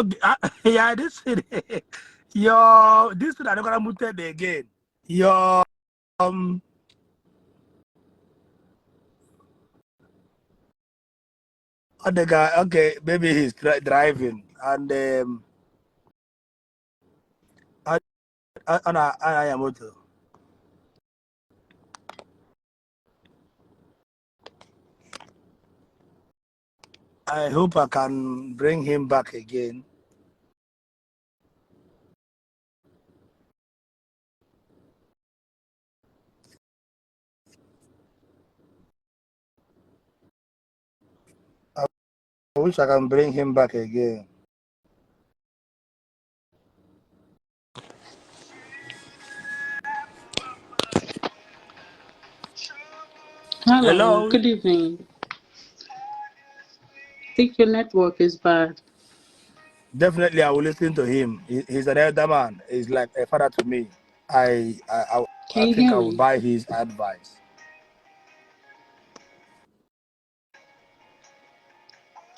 Okay, yeah, this is your this one I'm not gonna mute it again. Your other guy, okay, maybe he's driving and I am auto. I hope I can bring him back again. I wish I can bring him back again. Hello, Hello. good evening. I think your network is bad. Definitely, I will listen to him. He's an elder man. He's like a father to me. Can I you think hear I will me? buy his advice.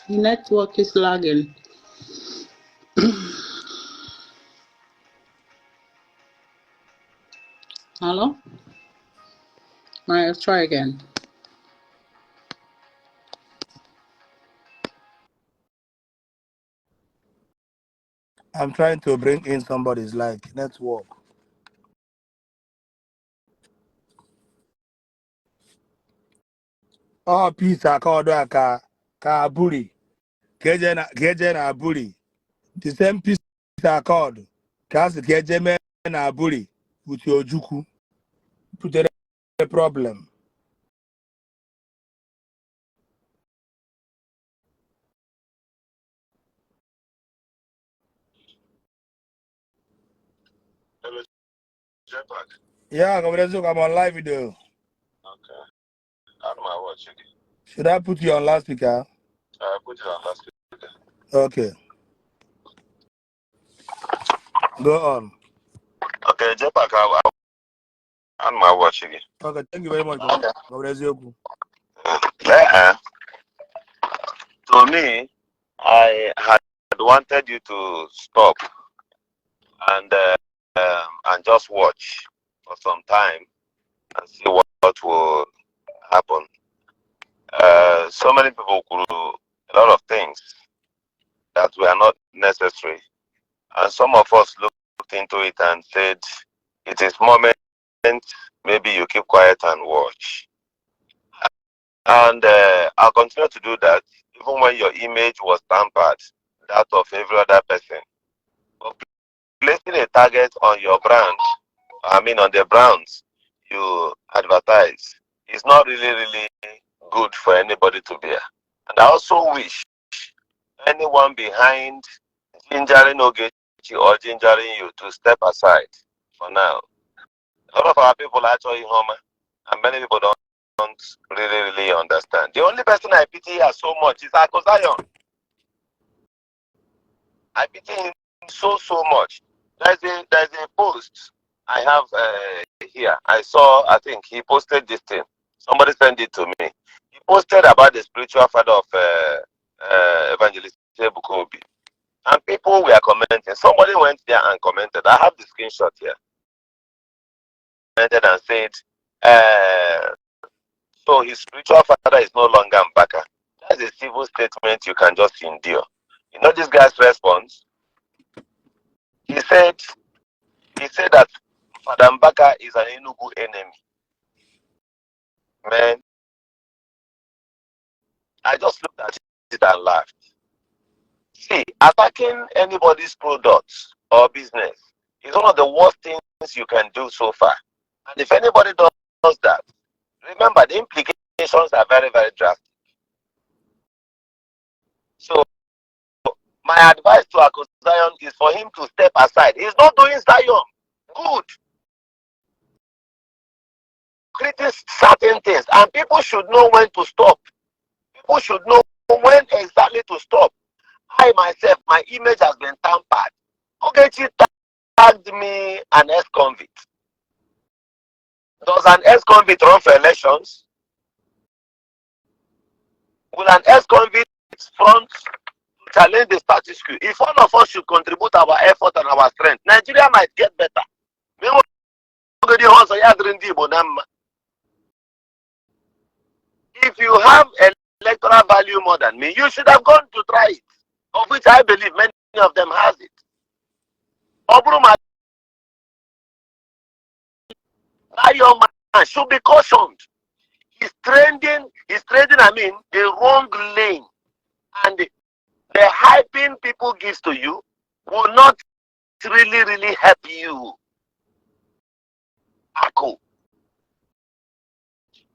Your network is lagging. Hello? Alright, let's try again. I'm trying to bring in somebody's like network. Oh, Peter, ka bully. Keje na bully. The same piece are called. Cause keje na bully with your juku. Put the problem. Hello, Jpac. Yeah, I'm on live video. Okay. How do I watch it? Should I put you on loudspeaker? I put it on last week. Okay. Go on. Okay, Jpac, how am I watching it? Okay, thank you very much. Eziokwu. Yeah. To me, I had wanted you to stop and just watch for some time and see what will happen. So many people could do a lot of things that were not necessary, and some of us looked into it and said, "It is moment. Maybe you keep quiet and watch." And I'll continue to do that even when your image was tampered, that of every other person. But placing a target on your brand, on the brands you advertise, is not really good for anybody to bear. And I also wish anyone behind gingering Ogechi or gingering you to step aside for now. A lot of our people are actually Homer, and many people don't really understand. The only person I pity here so much is Akwa. I pity him so much. There's a post I have here. I think he posted this thing. Somebody sent it to me. He posted about the spiritual father of Evangelist Bukobi. And people were commenting. Somebody went there and commented. I have the screenshot here. Commented and said, so his spiritual father is no longer Mbaka. That's a civil statement you can just endure. You know this guy's response? He said that Father Mbaka is an Enugu enemy. Man, I just looked at it and laughed. See, attacking anybody's products or business is one of the worst things you can do so far. And if anybody does that, remember the implications are very drastic. So my advice to Akwa is for him to step aside. He's not doing Zion good. Creating certain things, and people should know when to stop. People should know when exactly to stop. I myself, my image has been tampered. Ogechi tagged me an ex-convict. Does an ex-convict run for elections? Will an ex-convict front challenge the status quo. If all of us should contribute our effort and our strength, Nigeria might get better. If you have electoral value more than me, you should have gone to try it, of which I believe many of them has it. Obruma, that young man should be cautioned. He's trading, the wrong lane. And the hyping people gives to you will not really help you. Akwa.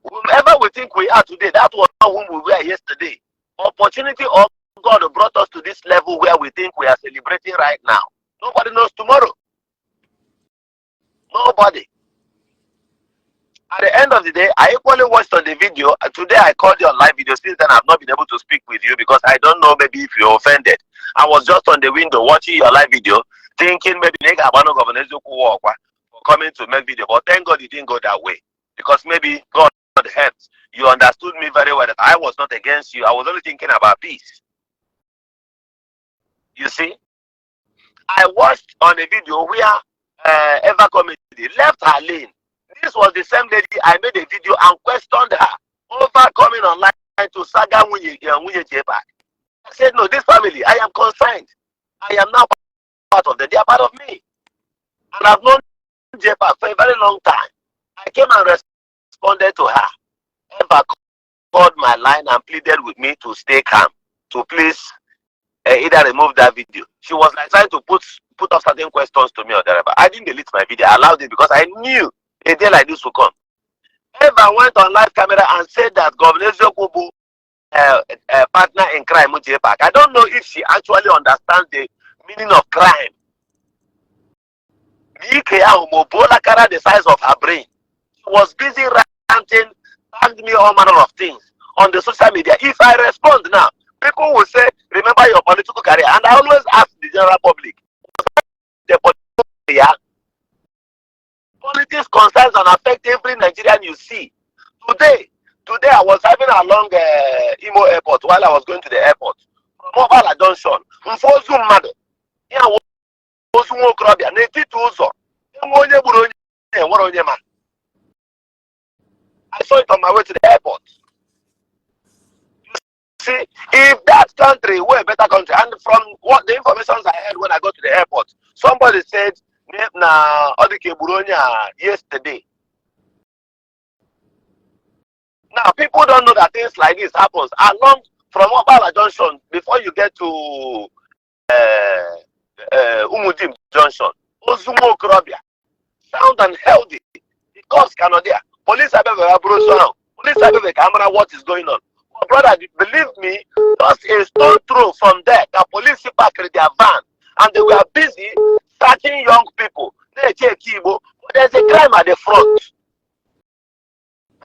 Whoever we think we are today, that was not whom we were yesterday. Opportunity of God brought us to this level where we think we are celebrating right now. Nobody knows tomorrow. Nobody. At the end of the day, I equally watched on the video. Today I called you on live video. Since then I've not been able to speak with you because I don't know maybe if you're offended. I was just on the window watching your live video, thinking maybe Eziokwu for coming to make video. But thank God it didn't go that way. Because maybe God helped. You understood me very well that I was not against you. I was only thinking about peace. You see? I watched on a video where Eva comedy left her lane. This was the same lady I made a video and questioned her over coming online to saga Jpac. I said, no, this family, I am concerned. I am now part of them. They are part of me. And I've known Jpac for a very long time. I came and responded to her. Eva called my line and pleaded with me to stay calm, to please either remove that video. She was like trying to put up certain questions to me or whatever. I didn't delete my video. I allowed it because I knew a day like this will come. Eva went on live camera and said that Governor Eziokwu partner in crime with Jpac. I don't know if she actually understands the meaning of crime. The size of her brain. She was busy ranting, tagged me all manner of things on the social media. If I respond now, people will say, remember your political career. And I always ask the general public, the political career, politics concerns and affect every Nigerian you see. Today I was driving along Imo Airport while I was going to the airport. From Mobile Junction, I saw it on my way to the airport. See, if that country were a better country, and from what the information I had when I got to the airport, somebody said, yesterday. Now, people don't know that things like this happens along from Mobile Junction before you get to Umudim Junction. Ozumo Krobia. Sound and healthy. The cops cannot there. Police have a brochure. Police have a camera. What is going on? My brother, believe me, just a stone throw from there. The police parked their van and they were busy searching young people. There's a crime at the front.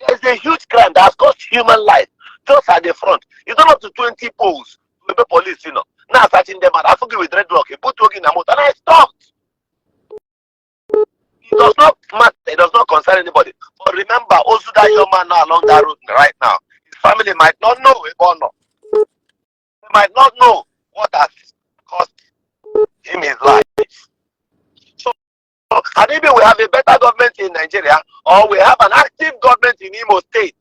There's a huge crime that has cost human life just at the front. You don't have to 20 poles with the police, you know. Now searching them and I forget with dreadlock. He put work in a motor and I stopped. It does not matter. It does not concern anybody. But remember, also that young man now along that road right now, his family might not know or not. They might not know what has cost him his life. So, and maybe we have a better government in Nigeria, or we have an active government in Imo State.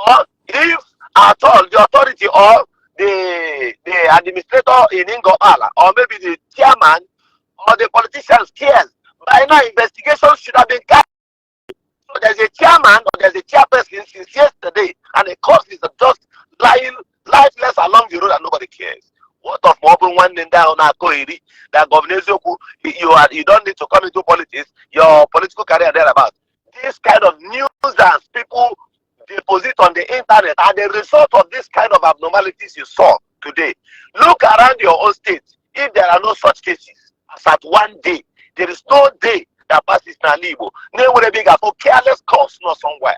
Or if at all the authority or the administrator in Ingopala, or maybe the chairman or the politicians cares, by now investigations should have been carried. So there's a chairman or there's a chairperson since yesterday, and the cause is just lying lifeless along the road and nobody cares. What of Mobile one down that Governor Eziokwu, you don't need to come into politics, your political career thereabout. This kind of nuisance people deposit on the internet are the result of this kind of abnormalities you saw today. Look around your own state. If there are no such cases, as at one day, there is no day that passes in Igbo. They will be for careless calls not somewhere.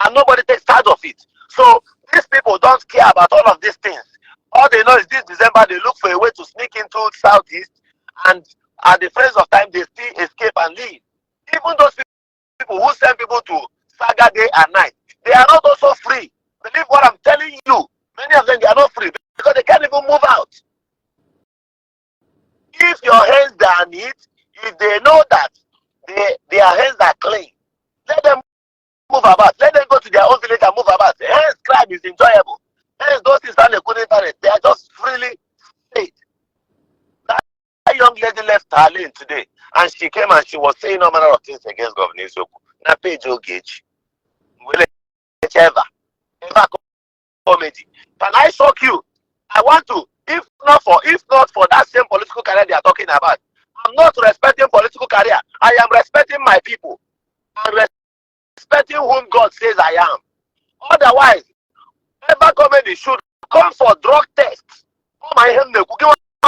And nobody takes charge of it. So these people don't care about all of these things. All they know is this December they look for a way to sneak into Southeast, and at the friends of time they still escape and leave. Even those people who send people to Saga day and night, they are not also free. Believe what I'm telling you. Let them move about. Let them go to their own village and move about. Hence, crime is enjoyable. Hence, those things on the internet, they are just freely paid. That young lady left her lane today, and she came and she was saying all manner of things against Governor Eziokwu. Na page gauge. Ever comedy. Can I shock you? I want to, if not for that same political career they are talking about. I'm not respecting political career. I am respecting my people. I'm respecting whom God says I am. Otherwise, ever comedy should come for drug tests. Oh my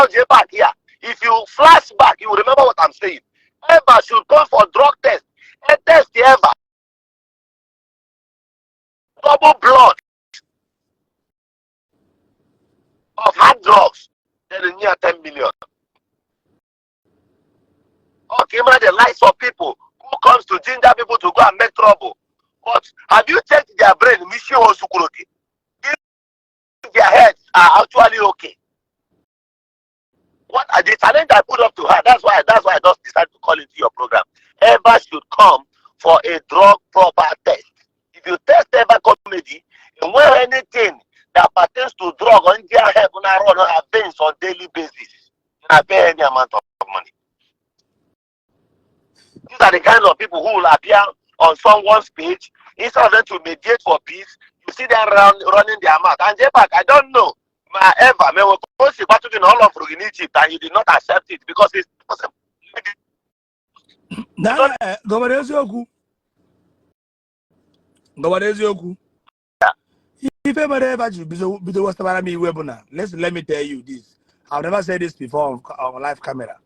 Jpac here. If you flash back, you will remember what I'm saying. Ever should come for drug test. A test ever. Double blood of hard drugs. Then near 10 million. Okay, man, the lives of people who comes to ginger people to go and make trouble. But have you checked their brain, mission or security? If their heads are actually okay. What are the challenge I put up to her? That's why I just decided to call into your program. Ever should come for a drug proper test. If you test ever comedy, and when anything that pertains to drug on their head on our veins on daily basis, you not pay any amount of money. These are the kind of people who will appear on someone's page instead of them to mediate for peace. You see them running their mouth. And Jpac, I don't know. Ever, we were supposed to battle in all of in Egypt, and you did not accept it because it's possible. Governor Eziokwu. If ever you be the worst about me webinar, let me tell you this. I've never said this before on live camera.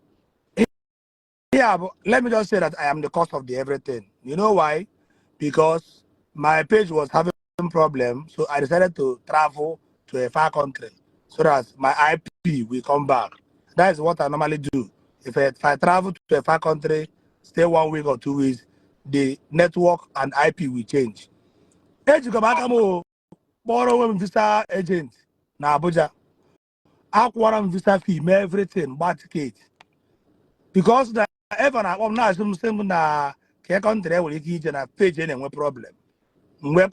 Yeah, but let me just say that I am the cause of the everything. You know why? Because my page was having problem, so I decided to travel to a far country so that my IP will come back. That is what I normally do. If I travel to a far country, stay 1 week or 2 weeks, the network and IP will change. Borrow visa agent na Abuja. Akwa visa fee, everything, but ticket. Because the ever now some na country will get na page and problem. Mgbe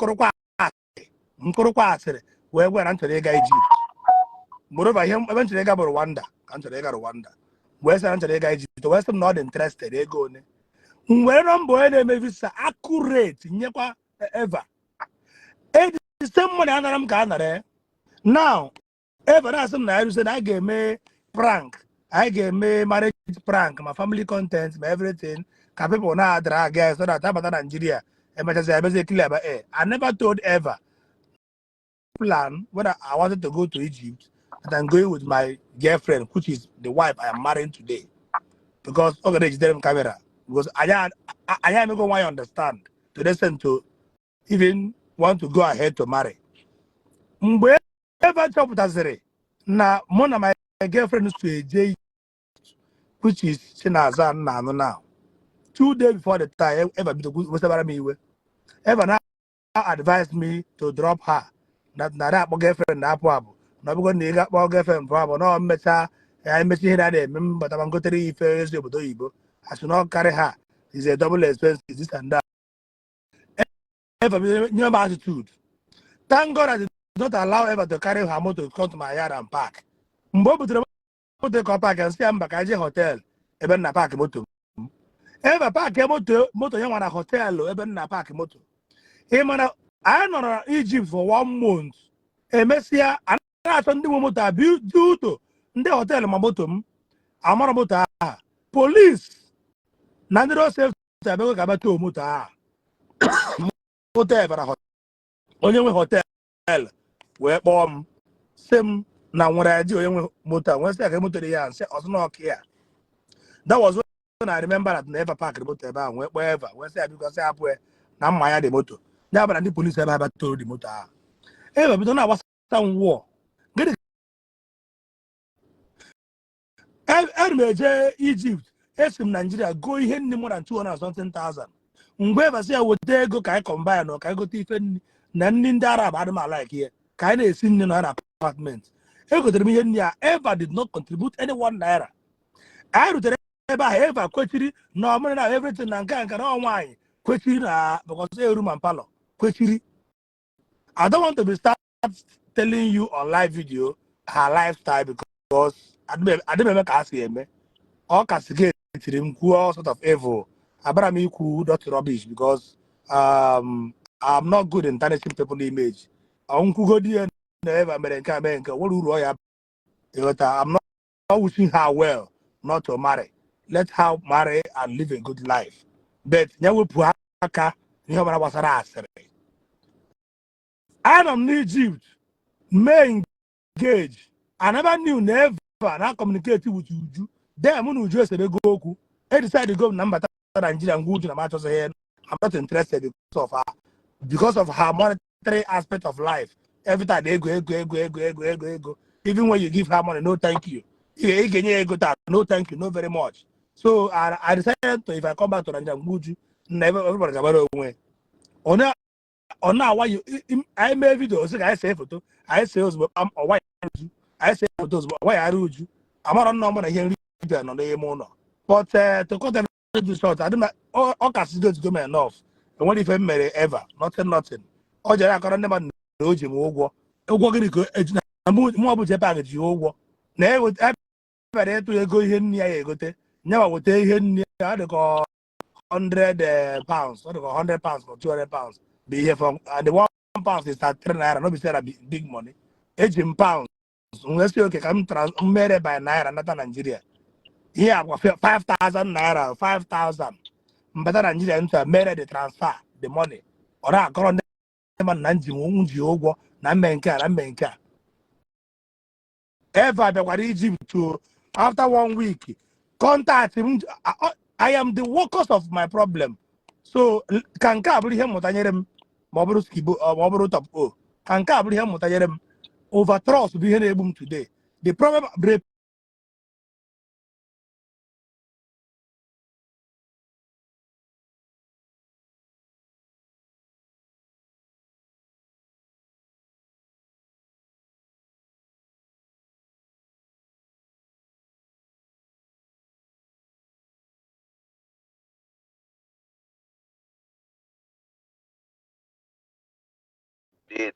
nkorokwa asịrị wee gwara ntụrụ ịga Egypt. Moreover, ihe ebe ntụrụ ịga bụ Rwanda, ka ntụrụ ịga Rwanda. Wee sị na ntụrụ ịga Egypt, wee sị m not interested ego one. Mgbe nọmba onye na-eme visa accurate nyekwa ever. The same money anara m ka anara. Now, ever na-asị m na ya rusi na a ga-eme prank, I ga-eme marriage prank, my family content, my everything, ka people na-adara guys so that abata Nigeria. I never told ever plan when I wanted to go to Egypt and I'm going with my girlfriend, which is the wife I am marrying today. Because okay, it's them camera. Because I am going to understand to listen to even want to go ahead to marry. Mgbe ever chọpụtazịrị na mụ na my girlfriend to a which is Chinaza now. 2 days before the time ever advised me to drop her. That girlfriend na apụ na bụgo na ị ga-akpọ girlfriend bụ na mmecha emechi ihe na-eme but I'm going to ife ezi obodo oyibo. I should not carry her. It's a double expense, this and that. Ever new attitude. Thank God I did not allow ever to carry her motor to come to my yard and park. Mgbe butere motor park and see mba ka je hotel ebe na park motor. Ever park motor ya nwa hotel ebe na park motor. I nọ Egypt for 1 month. Emesia, I na-achọ ndị moto abịa due to ndị hotel ma moto m. Amara moto ahụ. Police na ndị road safety abịago ka abata moto ahụ. Hotel bara hotel. Onye nwe hotel wee kpọọ m. Sị m na nwere aji onye nwe moto. Wee sị ka moto dị ya nsị ọzọ na ọkụ ya. That was when I remember that never park the motor ebe ahụ. Wee kpọọ ever. Wee sị ya biko sị hapụ na mma ya dị moto. Ya bara ndị police ebe abata toro dị moto ahụ. Ebe bido na-agbasa nwụọ. Eje Egypt, esi m Nigeria go ihe nni more than 200,000. Mgbe ebasi ya weta ego ka anyị combine no ka anyị gote ife nni na nni ndị Arab adịm alike here ka anyị na-esi nni na apartment. Egotere m ihe nni ya ever did not contribute any 1 naira. Anyị rutere ebe ahụ ever kwechiri na ọmụrụ na everything na nke na nwaanyị Kwechiri because say room and palo. Kwechiri. I don't want to be start telling you on live video her lifestyle because I didn't make us hear me. All castigate him all sort of evil. Abraham who not rubbish because I'm not good in tarnishing people's image. Uncle go there never American. What do I I'm not wishing her well not to marry. Let her marry and live a good life. But nyawe puaka nyoma wasara asere. I don't need Egypt. May engage. I never knew never and communicate with you. Then when you just go, I decided to go number Nigeria and go to the matter saying I'm not interested because of her monetary aspect of life. Every time they go. Even when you give her money, no thank you. No thank you, no very much. So I decided to if I come back to Nigeria and go to never everybody's about away. Or now why you I made videos, I say photo, I say or why I say photos, why I rude you. I'm not number here on the mono. But to cut everything short, I don't know all consider to go enough. And what if I marry ever? Nothing. Or I can't never know Jim Ogo. Ogo go more about Jpac you over. Nay with ever to go here near Gote. Never would take here near the 100 pounds, what about 100 pounds for 200 pounds? Be here from and the 1 pound is at 3 naira, not be said big money. 18 pounds. Unless you can made by naira, not Nigeria. Here I've got 5,000 naira, 5,000. But Nigeria to made the transfer, the money. Or I got on them and Nanji, Namenka. Ever the Egypt to after 1 week, contact him. I am the workers of my problem. So can kabri him mutanyerem mobru skibo mobru top o can kabri him mutanyerem overthrow to be able today. The problem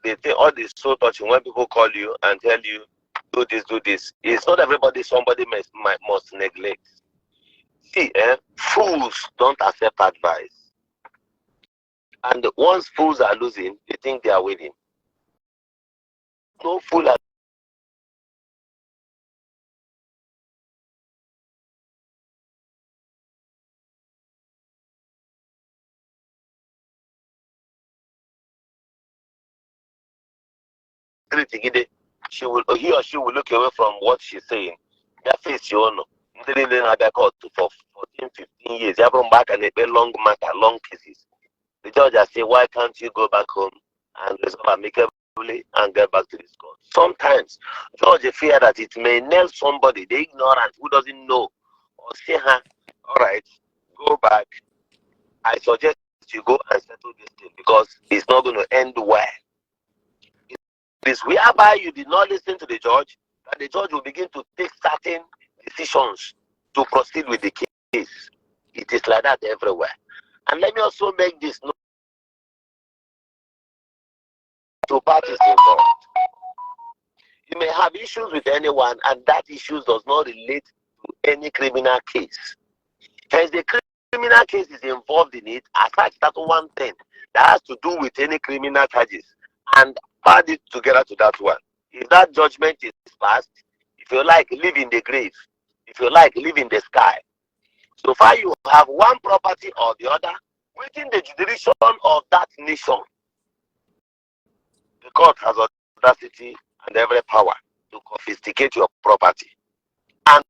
They think all this so touching when people call you and tell you do this. It's not everybody somebody must neglect. See, fools don't accept advice. And once fools are losing, they think they are winning. No fool he or she will look away from what she's saying. That face you know. For 14, 15 years, you have back and a long matter, long cases. The judge has said, why can't you go back home and resolve amicably and get back to this court? Sometimes, judge fear that it may nail somebody, the ignorant who doesn't know, or say, all right, go back. I suggest you go and settle this thing because it's not going to end well. It is whereby you did not listen to the judge, that the judge will begin to take certain decisions to proceed with the case. It is like that everywhere. And let me also make this note to parties involved. You may have issues with anyone, and that issue does not relate to any criminal case. Hence, the criminal case is involved in it, aside that one thing that has to do with any criminal charges, and add it together to that one. If that judgment is passed, if you like, live in the grave. If you like, live in the sky. So far you have one property or the other within the jurisdiction of that nation. The court has audacity and every power to confiscate your property and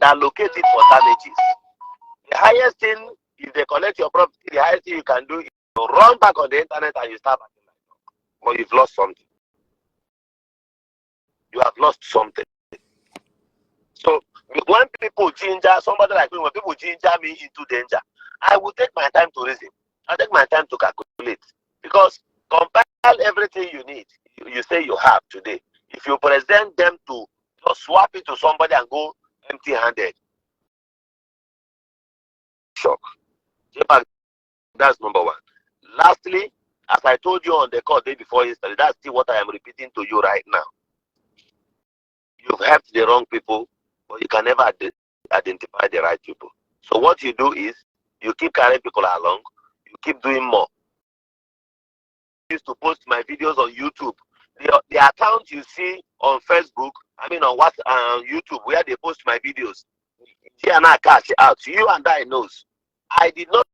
allocate it for damages. The highest thing, if they collect your property, the highest thing you can do is to run back on the internet and you start back in life. But you've lost something. You have lost something. So when people ginger, somebody like me, when people ginger me into danger, I will take my time to reason. I take my time to calculate. Because compile everything you need, you say you have today. If you present them to just swap it to somebody and go empty-handed, shock. Jpac That's number one. Lastly, as I told you on the call day before yesterday, that's still what I am repeating to you right now. You've helped the wrong people, but you can never identify the right people. So what you do is you keep carrying people along, you keep doing more. I used to post my videos on YouTube. The account you see on Facebook, I mean on YouTube, where they post my videos, cash out. You and I knows. I did not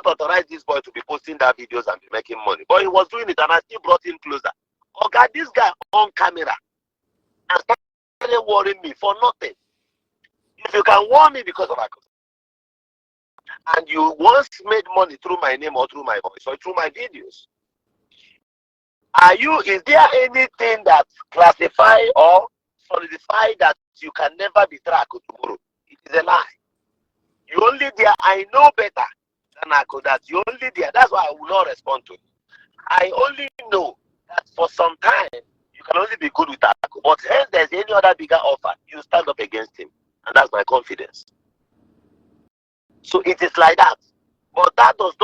authorize this boy to be posting that videos and be making money, but he was doing it, and I still brought him closer. Oh God, this guy on camera and started worrying me for nothing. If you can warn me because of Akwa, and you once made money through my name or through my voice or through my videos, is there anything that classify or solidify that you can never be tracked tomorrow? It is a lie. You only there, I know better than Akwa that you only there. That's why I will not respond to it. I only know that for some time you can only be good with Akwa, but if there's any other bigger offer, you stand up against him. And that's my confidence. So it is like that. But that does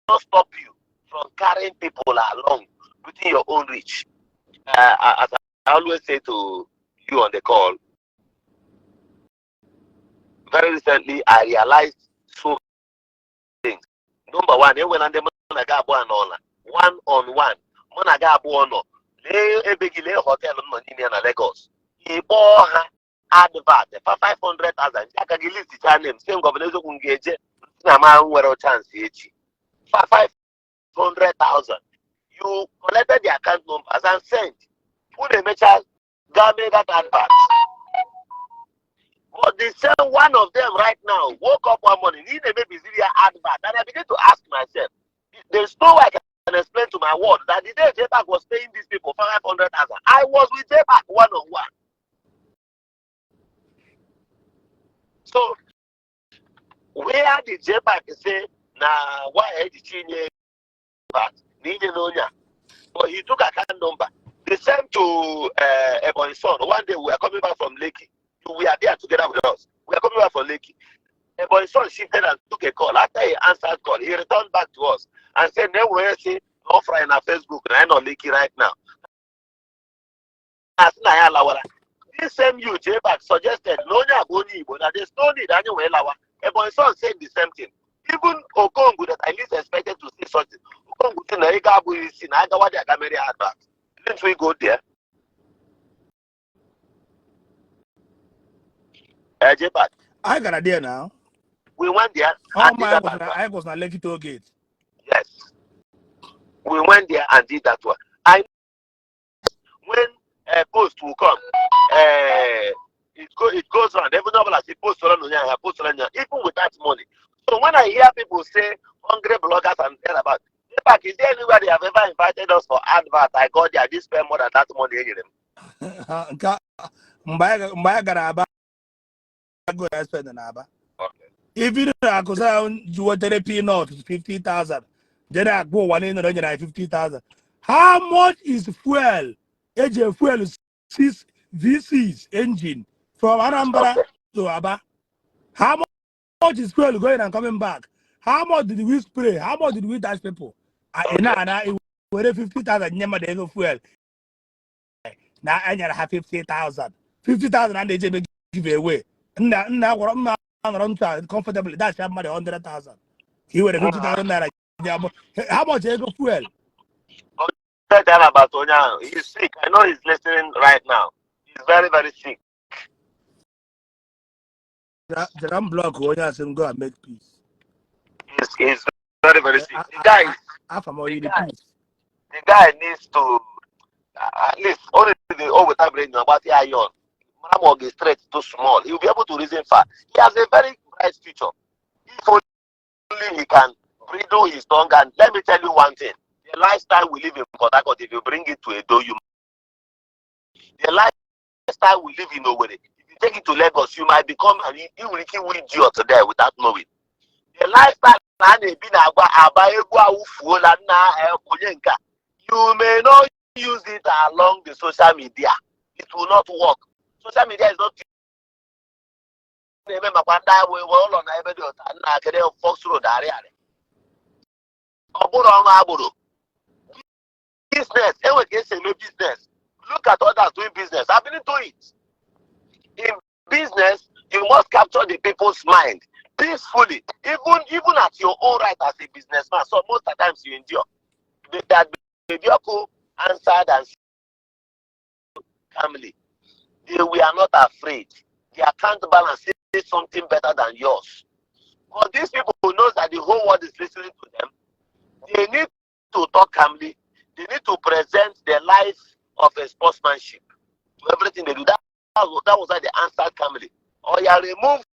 not stop you from carrying people along within your own reach. As I always say to you on the call, very recently I realized so things. Number one, when I'm one on one, hotel in Lagos. Advert for 500,000. Jaka list the name. Same governor Eziokwu na man were chance 500,000. You collected the account numbers and sent. Put a message, made that advert. But the same one of them right now woke up one morning, need a maybe advert, and I began to ask myself, there's no way I can explain to my word that the day Jpac was paying these people 500,000, I was with Jpac one-on-one. So where did Jpac say, nah, why did he need that? But he took account number. They sent to Ebony's son. One day we were coming back from Lekki. We are there together with us. We are coming back from Lekki. Ebony's son shifted and took a call. After he answered call, he returned back to us and said, "No, we're saying offer in our Facebook. I'm on Lekki right now." This same you, Jpac, suggested no that there's no need anyway. Ebony's son said the same thing. Even Okongu that I least expected to see something. Okongu didn't we go there? Jpac. I got a idea now. We went there. Oh my, I was not Lekki toll gate. Yes. We went there and did that one. I when a post will come, it goes around. Every number as a post around, even with that money. So when I hear people say hungry bloggers and tell about Jpac, is there anybody have ever invited us for advert? I got there, this spend more than that money. If you do therapy not 50,000, then I go 150,000. How much is fuel? AJ fuel is 6 VCs engine from Anambra to Aba. How much is fuel going and coming back? How much did we spray? How much did we dash people? It was 50,000. Never the fuel. Now I have 50,000. 50,000 and they just give away. Now comfortably. That's money 100,000. He would have 50,000 naira. How much is fuel? He's sick. I know he's listening right now. He's very, very sick. The block go and make peace. He's very, very sick. The guy needs to at least only the over brain about the iron. Mamog is straight too small. He will be able to reason fast. He has a very bright future. If only he can bridle his tongue. And let me tell you one thing: the lifestyle we live in Port Harcourt, if you bring it to Edo, the lifestyle we live in Owerri, if you take it to Lagos, you might become an idiot there without knowing. The lifestyle you may not use it along the social media. It will not work. Social media is not. Business, business. Look at others doing business. I've been doing it. In business, you must capture the people's mind peacefully, even at your own right as a businessman. So most of the times you endure. That Eziokwu answered and family. We are not afraid. Their account balance is something better than yours. But these people who know that the whole world is listening to them, they need to talk calmly. They need to present their life of a sportsmanship to everything they do. That was why they answered calmly. Or you remove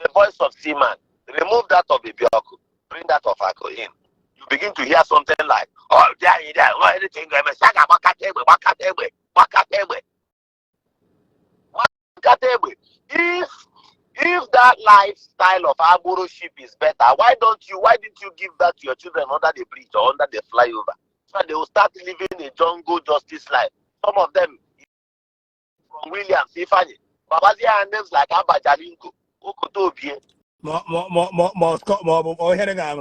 the voice of Seaman, remove that of Eziokwu, bring that of Akwa in. You begin to hear something like, oh, anything, if that lifestyle of aburuship is better, why didn't you give that to your children under the bridge or under the flyover? So they will start living a jungle justice life. Some of them from Williams, Ifani, Babazia and names like Abajalinko, Okotobie.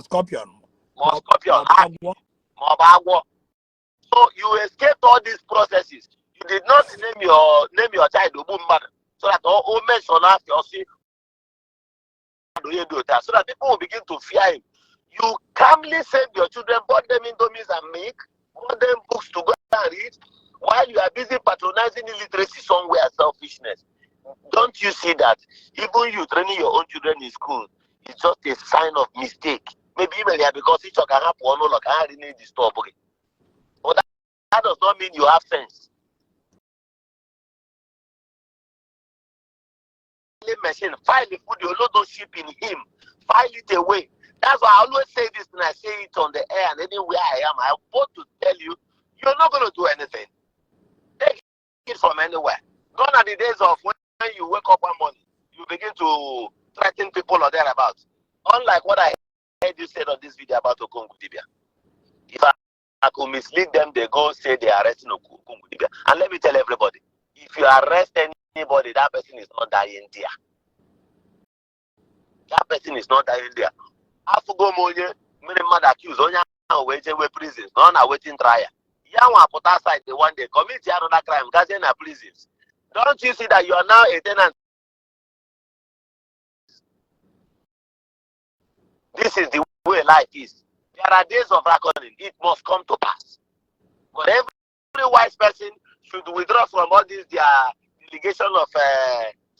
Scorpion. Mobagwo. So you escaped all these processes. You did not name your child Obumba, so that all mention after you see, so that people will begin to fear him. You calmly send your children, bought them indomies and milk, bought them books to go and read, while you are busy patronizing illiteracy somewhere, selfishness. Don't you see that even you training your own children in school is just a sign of mistake? Maybe because each can happen or no, like I really disturb. But that does not mean you have sense. Machine, file the food, you load ship in him, file it away. That's why I always say this, and I say it on the air and anywhere I am. I want to tell you, you're not going to do anything. Take it from anywhere. Gone are the days of when you wake up one morning, you begin to threaten people or thereabouts. Unlike what I heard you said on this video about Okongudibia. If I could mislead them, they go say they are arresting Okongudibia. And let me tell everybody, if you arrest anybody, that person is not dying there. That person is not dying there. Afugo Moye, many mad accused, only waiting with prisons, none are waiting trial. Yawa put aside the one they commit another crime, Gazen are prisons. Don't you see that you are now a tenant? This is the way life is. There are days of reckoning. It must come to pass. But every wise person should withdraw from all this their delegation of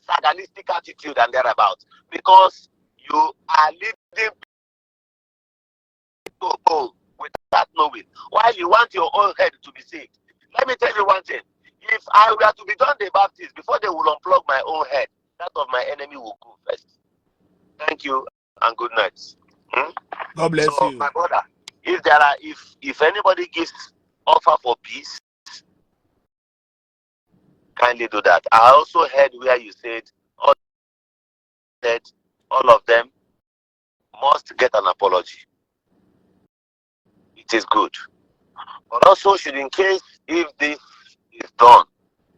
satanistic attitude and thereabouts, because you are leading people without knowing, while you want your own head to be saved. Let me tell you one thing. If I were to be John the Baptist, before they will unplug my own head, that of my enemy will go first. Thank you and good night. God bless you. My brother, if anybody gives offer for peace, kindly do that. I also heard where you said all of them must get an apology. It is good. But also should, in case if this is done,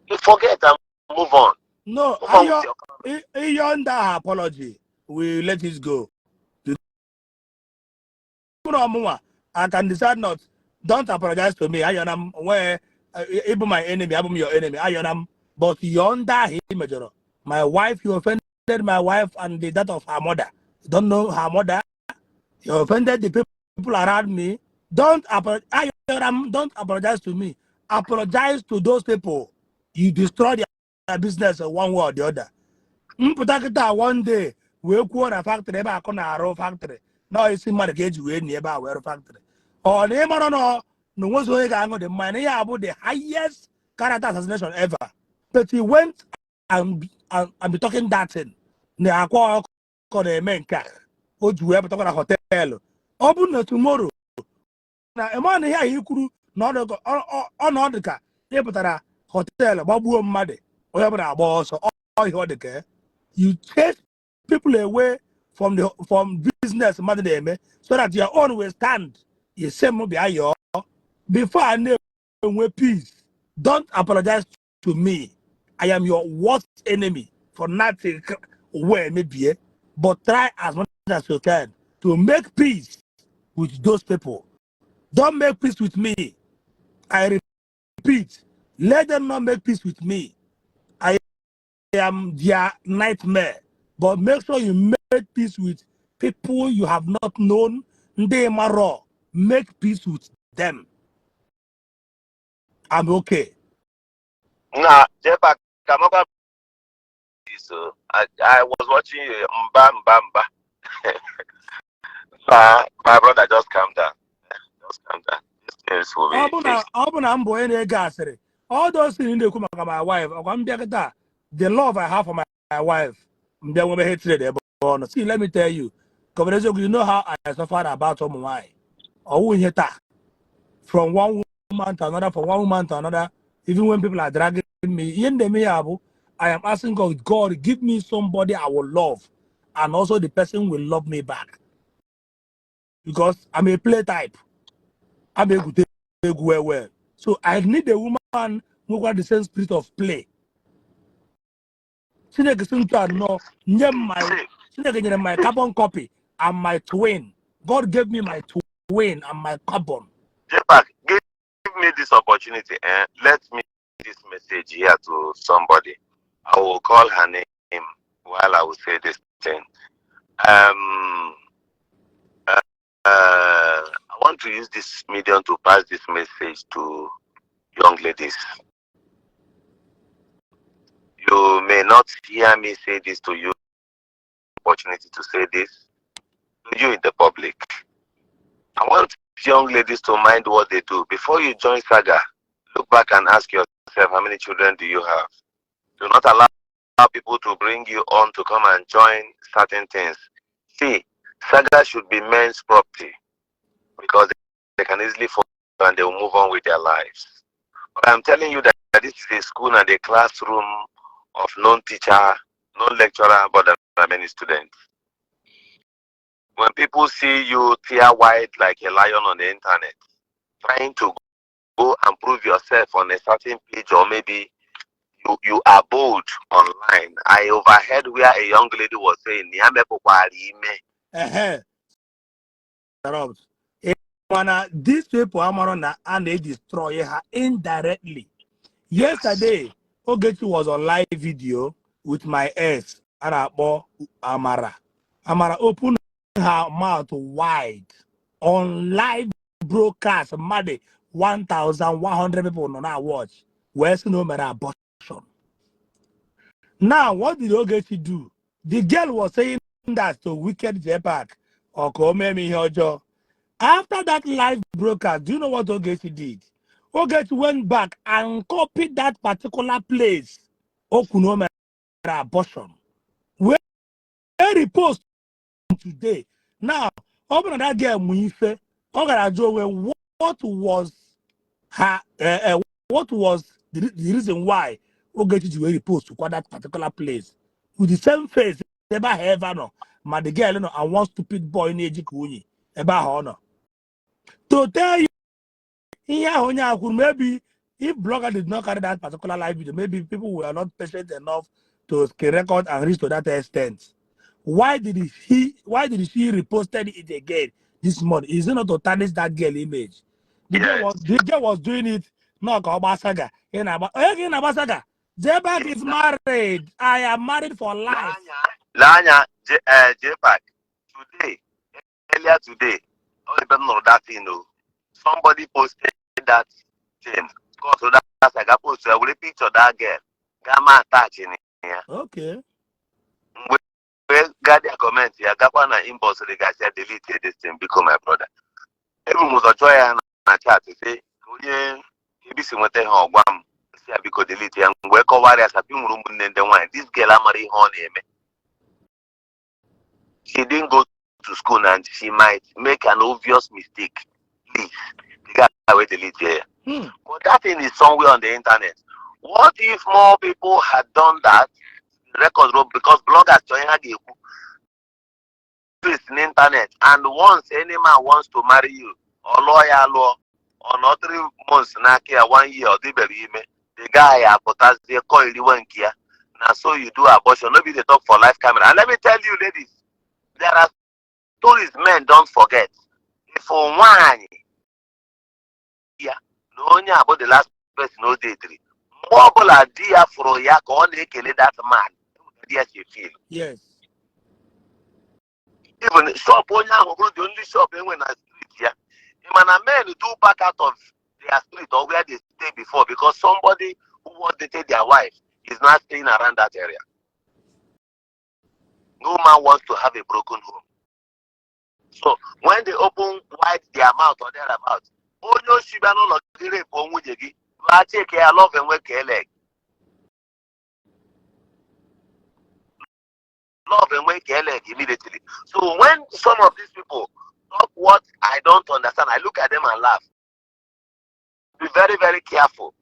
you forget and move on. No, beyond that apology, we let it go. I can decide not. Don't apologize to me. I am where even my enemy, I'm your enemy. I am, but yonder him, my wife, you offended my wife and the death of her mother. You don't know her mother. You offended the people around me. Don't apologize. Don't apologize to me. Apologize to those people. You destroy their business one way or the other. One day we go na factory ebe akọ na arụ factory. No, it's mmadụ ka eji wee ebe a were factory. Ọ na ịmara no nwezo onye ga-aṅụ the money ya bụ the highest character assassination ever. But he went and be talking that thing. Na akwa ọkọ na-eme nke a. O ji wee pụtakwa na hotel. Ọ bụ na tomorrow na ema na ihe anyị kwuru na ọnọdụ ka ịpụtara hotel gbagbuo mmadụ onye bụ na agba ọsọ ọ ihe ọ dị ka you chase people away from business so that your own will stand. You say before I know peace. Don't apologize to me. I am your worst enemy for nothing where maybe, but try as much as you can to make peace with those people. Don't make peace with me. I repeat, let them not make peace with me. I am their nightmare. But make sure you make peace with people you have not known. Make peace with them. I'm okay. Nah, Jpac, so I was watching you. Mba. My brother, just calm down. Just calm down. These things will be fixed. All those things they come about my wife. The love I have for my wife. See, let me tell you. You know how I suffered about why. From one woman to another, from one woman to another, even when people are dragging me. I am asking God, give me somebody I will love. And also the person will love me back. Because I'm a play type. I'm a good well. So I need a woman who got the same spirit of play. My carbon copy and my twin. God gave me my twin and my carbon. Jpac, give me this opportunity and let me this message here to somebody. I will call her name while I will say this thing. I want to use this medium to pass this message to young ladies. You may not hear me say this to you, opportunity to say this to you in the public. I want young ladies to mind what they do. Before you join Saga, look back and ask yourself, how many children do you have? Do not allow people to bring you on to come and join certain things. See, Saga should be men's property because they can easily fall and they will move on with their lives. But I'm telling you that this is a school and a classroom of non-teacher, non-lecturer, but there are many students. When people see you tear white like a lion on the internet, trying to go and prove yourself on a certain page, or maybe you are bold online. I overheard where a young lady was saying, these people and they destroy her indirectly. Yesterday, Ogechi was on live video with my ex, Amara. Amara opened her mouth wide on live broadcast. Monday, 1,100 people on our watch. Where's no matter abortion? Now, what did Ogechi do? The girl was saying that to wicked Jpac or Komemi Hojo. After that live broadcast, do you know what Ogechi did? Ogechi went back and copied that particular place. Okunomera abortion. Where repost today. Now, open that girl Muife. What was her? What was the reason why Ogechi to repost to that particular place with the same face? Never ever no. But the girl, and one stupid boy in Ejikuni. Honor. To tell you, maybe if blogger did not carry that particular live video, maybe people were not patient enough to record and reach to that extent. Why did she reposted it again this morning? Is it not to tarnish that girl image? The girl was doing it. No, Saga. Jpac is married. I am married for life. Lanya, Jpac, today, earlier today, all the know that somebody posted that thing. Because that's like I posted a picture of that girl. Gamma attaching here. Okay. Well, got their comment here. Gapana inbox the guy said delete this thing, become my brother. Everyone was a joy and a chat to say, maybe see what they have one. See, I because delete and we cover as a few room in the wine. This girl, Amari Honey, she didn't go to school and she might make an obvious mistake. Please, the guy will delete here. But that thing is somewhere on the internet. What if more people had done that? Record room, because bloggers join this in the internet, and once any man wants to marry you, or lawyer law, or not 3 months, 1 year, or the guy potas they call you one kia. Now so you do abortion, maybe they talk for live camera. And let me tell you, ladies, there are stories men don't forget. if for one, yeah, no only about the last person no day three. Mobile idea for ya on that man. Yes, you feel. Yes. Even shop on the only shop when I street here. Man, a men do back out of their street or where they stay before because somebody who wants to take their wife is not staying around that area. No man wants to have a broken home. So when they open wide their mouth or thereabout, oh no, she no look I take care love and work leg. Love and work leg immediately. So when some of these people talk what I don't understand, I look at them and laugh. Be very, very careful.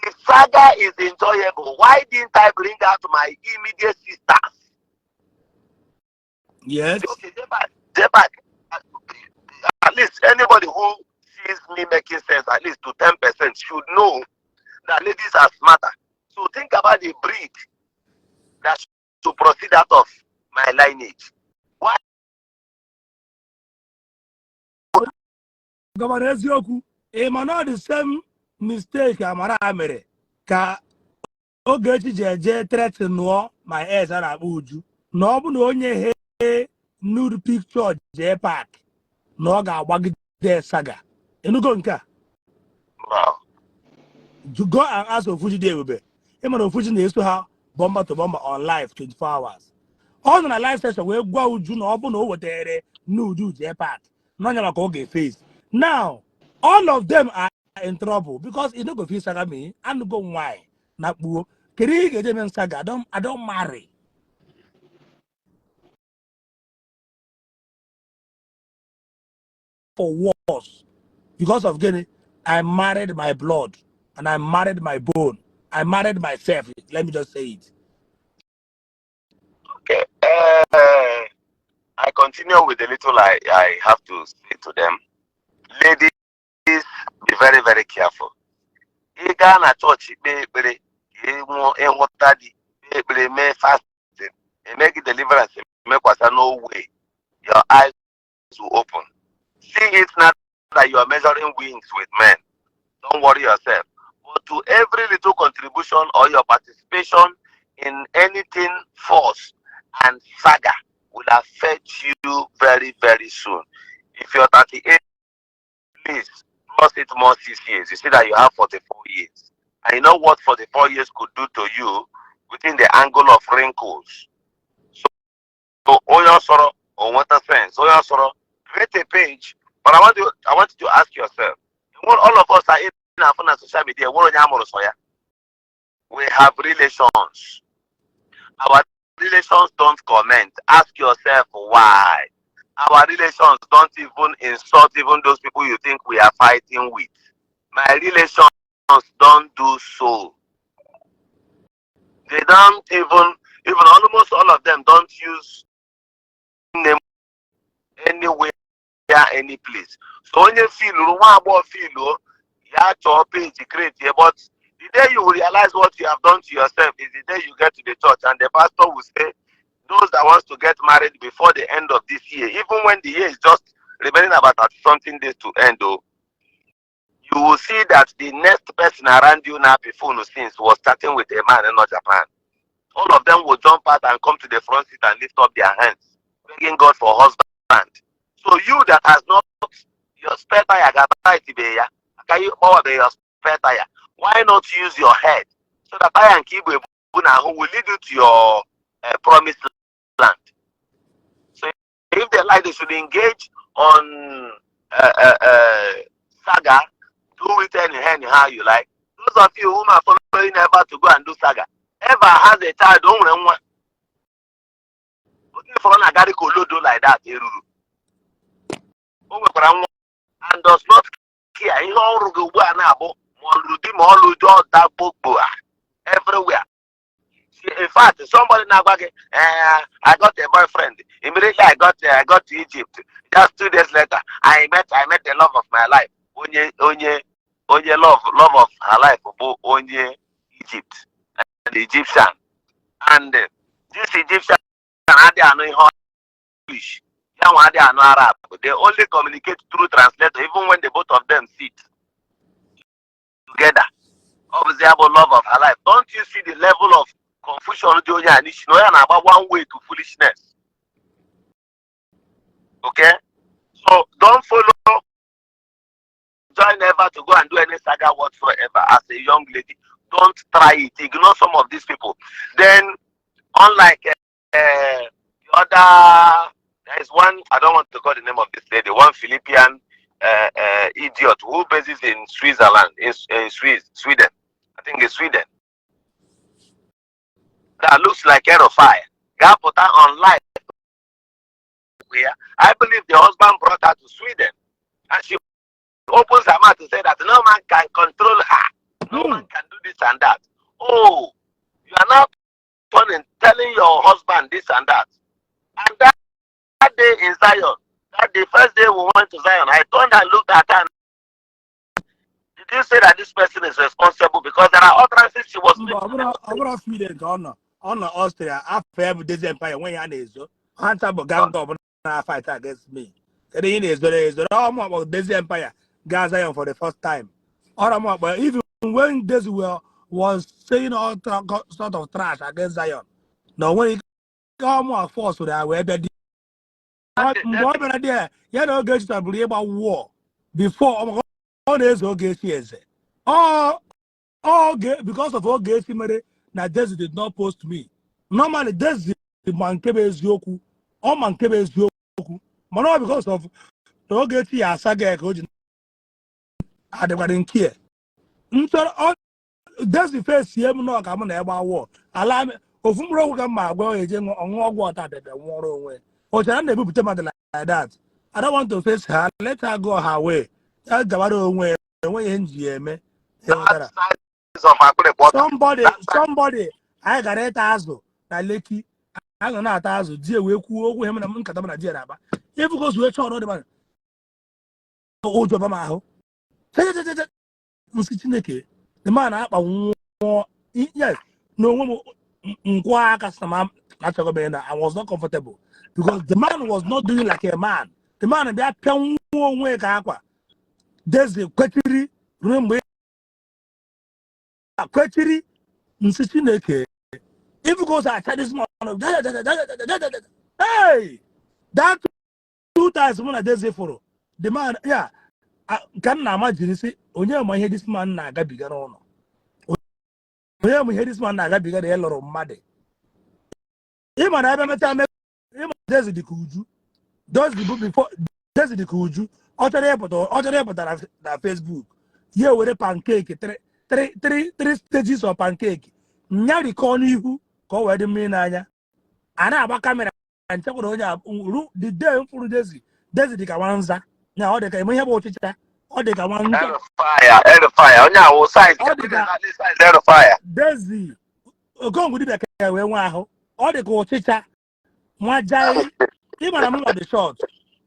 The saga is enjoyable. Why didn't I bring out my immediate sisters? Yes. Okay, Jpac, at least anybody who sees me making sense, at least to 10%, should know that ladies are smarter. So think about the breed that should proceed out of my lineage. Why? Governor Eziokwu, not the same mistake Amara mere ka Ogechi jeje threaten my ex and Abuju. No bụ na onye he nude picture Jpac na ọ ga-agbagide saga. Enugo nke a? Wow. To go and ask Ofuji Dewebe. Him and Ofuji na-eso ha bomber to bomber on live 24 hours. All na live session wee gwa Uju na ọ bụ na o wetere nude Jpac. N'ọnya maka oge face. Now, all of them are in trouble because you don't go feel saga me and go why na kpuo. Keri get them saga. I don't marry. For wars because of getting I married my blood and I married my bone. I married myself. Let me just say it. Okay. I continue with the little I have to say to them. Ladies, be very, very careful. You go to church, may fasting, make deliverance, make no way. Your eyes will open. See it not that you are measuring wings with men. Don't worry yourself. But to every little contribution or your participation in anything false and saga will affect you very, very soon. If you're 38, please plus it more 6 years. You see that you have 44 years. And you know what 44 years could do to you within the angle of wrinkles. So all your sorrow, or what a sense, all your sorrow, create a page. But I want you to ask yourself, all of us are in our social media. We have relations. Our relations don't comment. Ask yourself why. Our relations don't even insult even those people you think we are fighting with. My relations don't do so. They don't even almost all of them don't use name anywhere, any place. So when you feel your page create, but the day you will realize what you have done to yourself is the day you get to the church and the pastor will say, those that wants to get married before the end of this year, even when the year is just remaining about something days to end, though, you will see that the next person around you now before since was starting with a man and not Japan. All of them will jump out and come to the front seat and lift up their hands, begging God for husband. So you that has not your spare tire, can you power your spare tire? Why not use your head so that I and Kibu who will lead you to your promised land? So if they like, they should engage on saga. Do it anyhow you like. Those of you who are following ever to go and do saga, ever has a child, don't run one. Looking for an agari kolodo like that, and does not care. Everywhere. In fact, somebody now I got a boyfriend. Immediately I got to Egypt. Just 2 days later, I met the love of my life. Onye love of her life, onye Egypt, the Egyptian, and this Egyptian had English. Arab. They only communicate through translator, even when the both of them sit together. Obviously, have a love of her life. Don't you see the level of confusion about one way to foolishness? Okay? So don't follow, join never to go and do any saga whatsoever as a young lady. Don't try it. Ignore some of these people. Then, unlike the other, there is one, I don't want to call the name of this lady, one Philippine idiot who bases in Switzerland, in Sweden. I think it's Sweden. That looks like a fire. Got put her on live. I believe the husband brought her to Sweden. And she opens her mouth to say that no man can control her. No man can do this and that. Oh, you are now telling your husband this and that. And that day in Zion, that the first day we went to Zion, I turned and looked at her. Did you say that this person is responsible? Because there are utterances she was making. Sweden, on Austria, after this empire, when you're so, Hunter gang up fight against me. Is about this empire, Gaza for the first time. But even when this was saying all sort of trash against Zion, now when it got more force with our web, there, you know, get to believe about war before all this okay, yes. All because of all gay female, now this did not post me. Normally, this is the man Eziokwu, all man Eziokwu, but not because of the all gay tea, saga, I didn't care. That's the first year, no, come on about war. Allow me, of whom wrote my boy, on water that the war away. Or can they put them like that? I don't want to face her, let her go her way. That's the way, in GM. Somebody, I got 8,000. I lucky. I got 9,000. Dear, we cool him and I'm Katamana Jeraba. If it goes to a child, the man up a yes, no one. I was not comfortable because the man was not doing like a man. The man in that pen way Akwa. There's the query room. Query. If you go to this morning, hey, that 2 times when I did for the man, yeah, I can imagine. See, only my head this man naga bigger on. Only my head this man naga bigger the lot of mad. Him and I remember time. Him there's the kuju. Does the book before there's the kuju. Other airport that Facebook. Here with a pancake, three stages of pancake. Nyari corny who go where the mean anya. And I have a camera and check the day for Desi. Desi the Kawanza. Now they can have what it or they can one fire. On your side, fire. Desi. Go with the way or they go chicha. My jai. Even I'm not the short.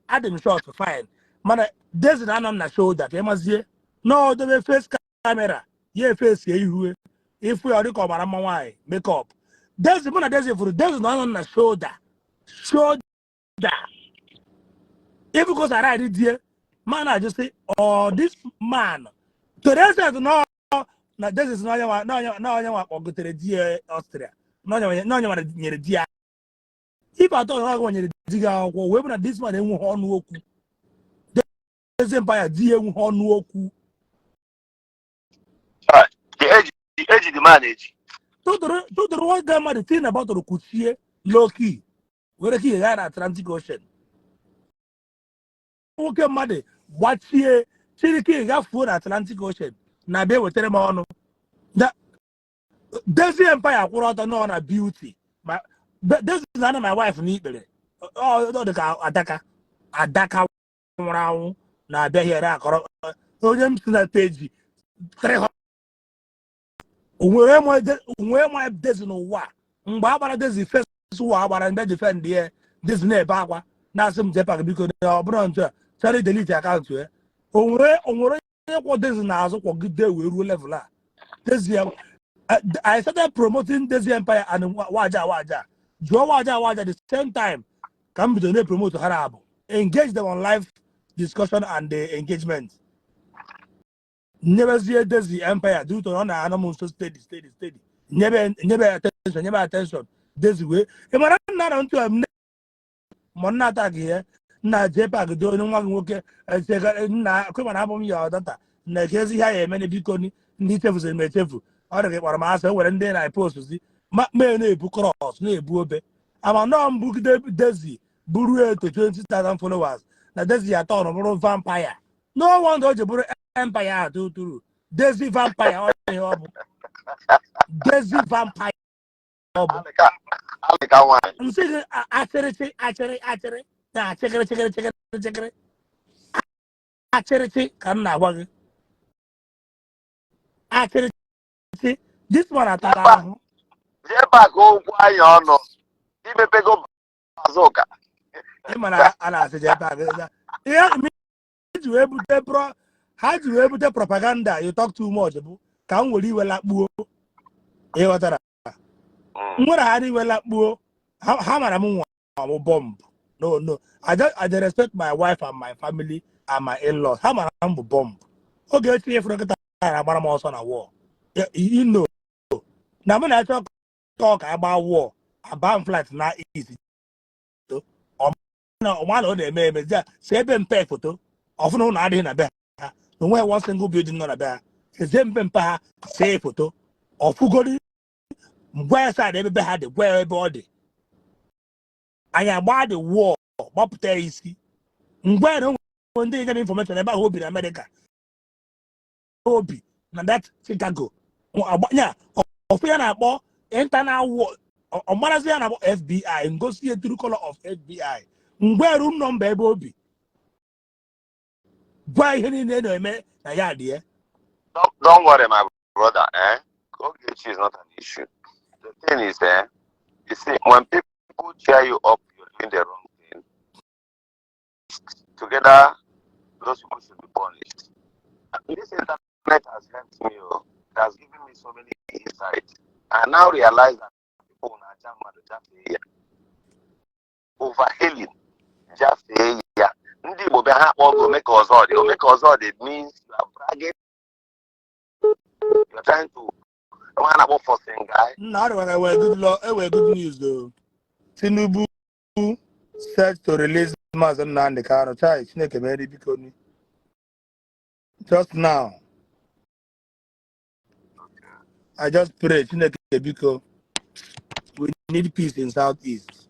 I didn't short for fine. Man, Desi on the shoulder. They must hear. No, the face camera. Yeah, face you. If we are the common make up. There's the one there's for there's not on the shoulder. Shoulder. If because I write it here, man, I just say, oh, this man. To the rest no, now this is not your no, go to the dear Austria. No, you dear. If I thought I want to dig out, whether this man on woku. This empire, dear on woku. The age, the manage. To the one guy, the thing about the Kuchie, low key, where he had Atlantic Ocean. Okay, mother, what here, Chiriki got food Atlantic Ocean. Now they will tell him on that there's the empire, what I know on a beauty. But this is none of my wife neatly. Oh, the Adaka round. Now they hear that. Oh, them to that page. Where my doesn't know what. Barbara does the first war and then defend the this near Bagua. Now some Jpac because they are bronze. Sorry, delete the account. What does now so good day we will level up. This year I started promoting this empire and Waja. Joe Waja at the same time. Come to the promote Harabo. engage them on live discussion and the engagement. Never see the empire due to on animal so steady. Never attention. This way. If I not onto a monata here, na Jpac doing one work na come on album your data. Na Jesse high many biconi, Nitevus and Metefu. Other get what I'm asking when then I post to see. May no book cross, no boobe. I'm a non book Desi, Buru to 20,000 followers. Now Desi a ton of vampire. No one does the empire to Desi vampire. Desi vampire. I'm saying, actually, come now. Actually, this one at all. Jpac go quiet on no. Ibe pego bazooka. I said, yeah, me to able to pro. How do you able to propaganda? You talk too much. Can we well like boo? Eh, what are what I had well like boo? How am I bomb? No. I respect my wife and my family and my in-laws. How am I bomb? Okay, see if I get I'm also on a war. You know. Now when I talk about war, about flight not easy. One of them may say pay photo of no idea in a bear. No way one single building on a bear. The same pempa say photo of who got it. Where side ever had the where body. I am about the war, Bob Terry. Where when they get information about Hobby in America. Hobby, and that's Chicago. Yeah, of about internal war. On Malaysia about FBI and go see a true color of FBI. Where room number Bobby. Why any name? Don't worry, my brother. Ogechi is not an issue. The thing is, you see, when people cheer you up, you're doing the wrong thing. Together, those people should be punished. This internet has helped me. It has given me so many insights. I now realize that people are overhailing. Just say, yeah. Ndị Igbo be ha kpọ make us all. It means you are bragging. You're trying to one about forcing guy. Now I wear good news though. Tinubu set to release Mazan and the car of child. Just now. I just pray because we need peace in Southeast.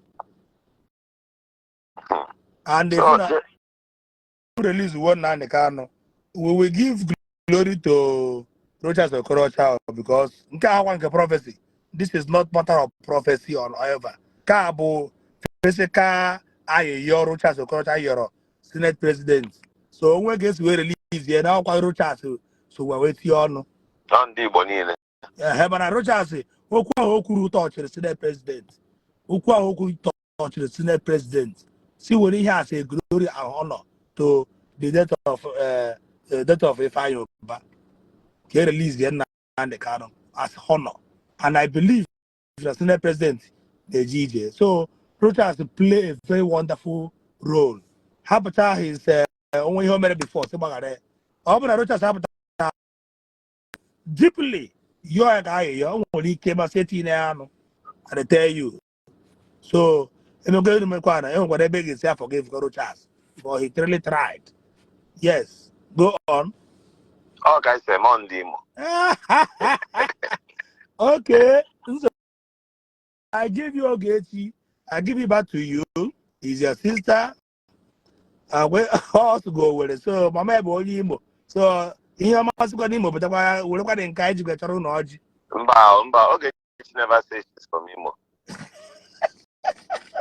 And if you release one and the car, we will give glory to Rochas Okorocha because prophecy. This is not matter of prophecy or whatever. Kabo physical ayo Rochas Okorocha yoro Senate President. So when gets we release here now Rochas so we're waiting on. Ndị Igbo niile. Hebana Rochas okwu touch the Senate President. Okwu touch the Senate President. See what he has a glory and honor to the death of Ifeanyi Oba. He released the and the canon as honor. And I believe the Senate President, the GJ. So Rochas play a very wonderful role. Habata is only how many before. Rochas Habata deeply. You're a guy, you only came as 18 and I tell you. So I'm going to make one. I'm going to beg himself forgive Rochas. But he really tried. Yes. Go on. Oh, guys, Mondimo. Okay. So I give you Ogechi. I give it back to you. Is your sister. We also go with it. So Mama Boyimo. So here must go Nimo, but we're going to encourage you to get your own orgy. Ogechi never says she's from Imo.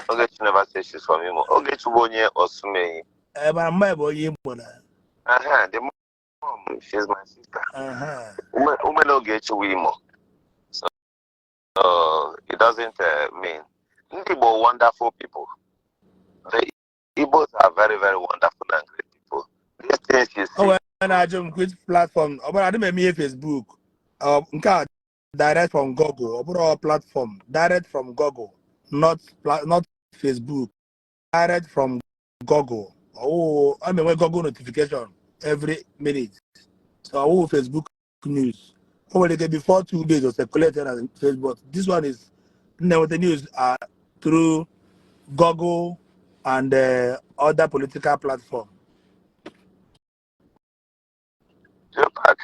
Ogechi never says she's from Imo. Ogechi Wonye Osume. Mama Boyimo. The mom, she's my sister. Ume Ogechi Wimo. So it doesn't mean. Igbo wonderful people. The Igbos are very, very wonderful and great people. These things you see. Oh, and I jump which platform? I don't mean Facebook. Direct from Google. Overall platform. Direct from Google. Not Facebook. Direct from Google. Oh, I mean, when Google notification every minute. So I will Facebook news. Oh, they get before 2 days or circulated on Facebook. This one is now the news through Google and other political platform. Jpac,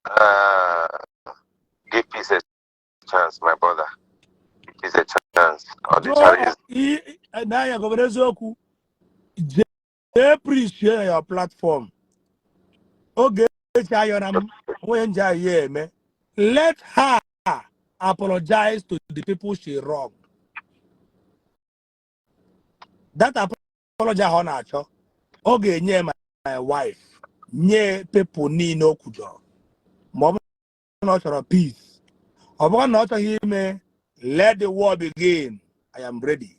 uh, give peace a chance, my brother. Give peace a chance. All the challenges. Now you're going to Eziokwu. They appreciate your platform. Okay, let her apologize to the people she wronged. That apology on her. Okay, nye my wife. Nye people need no kujo. Mom not for peace. Upon not him, let the war begin. I am ready.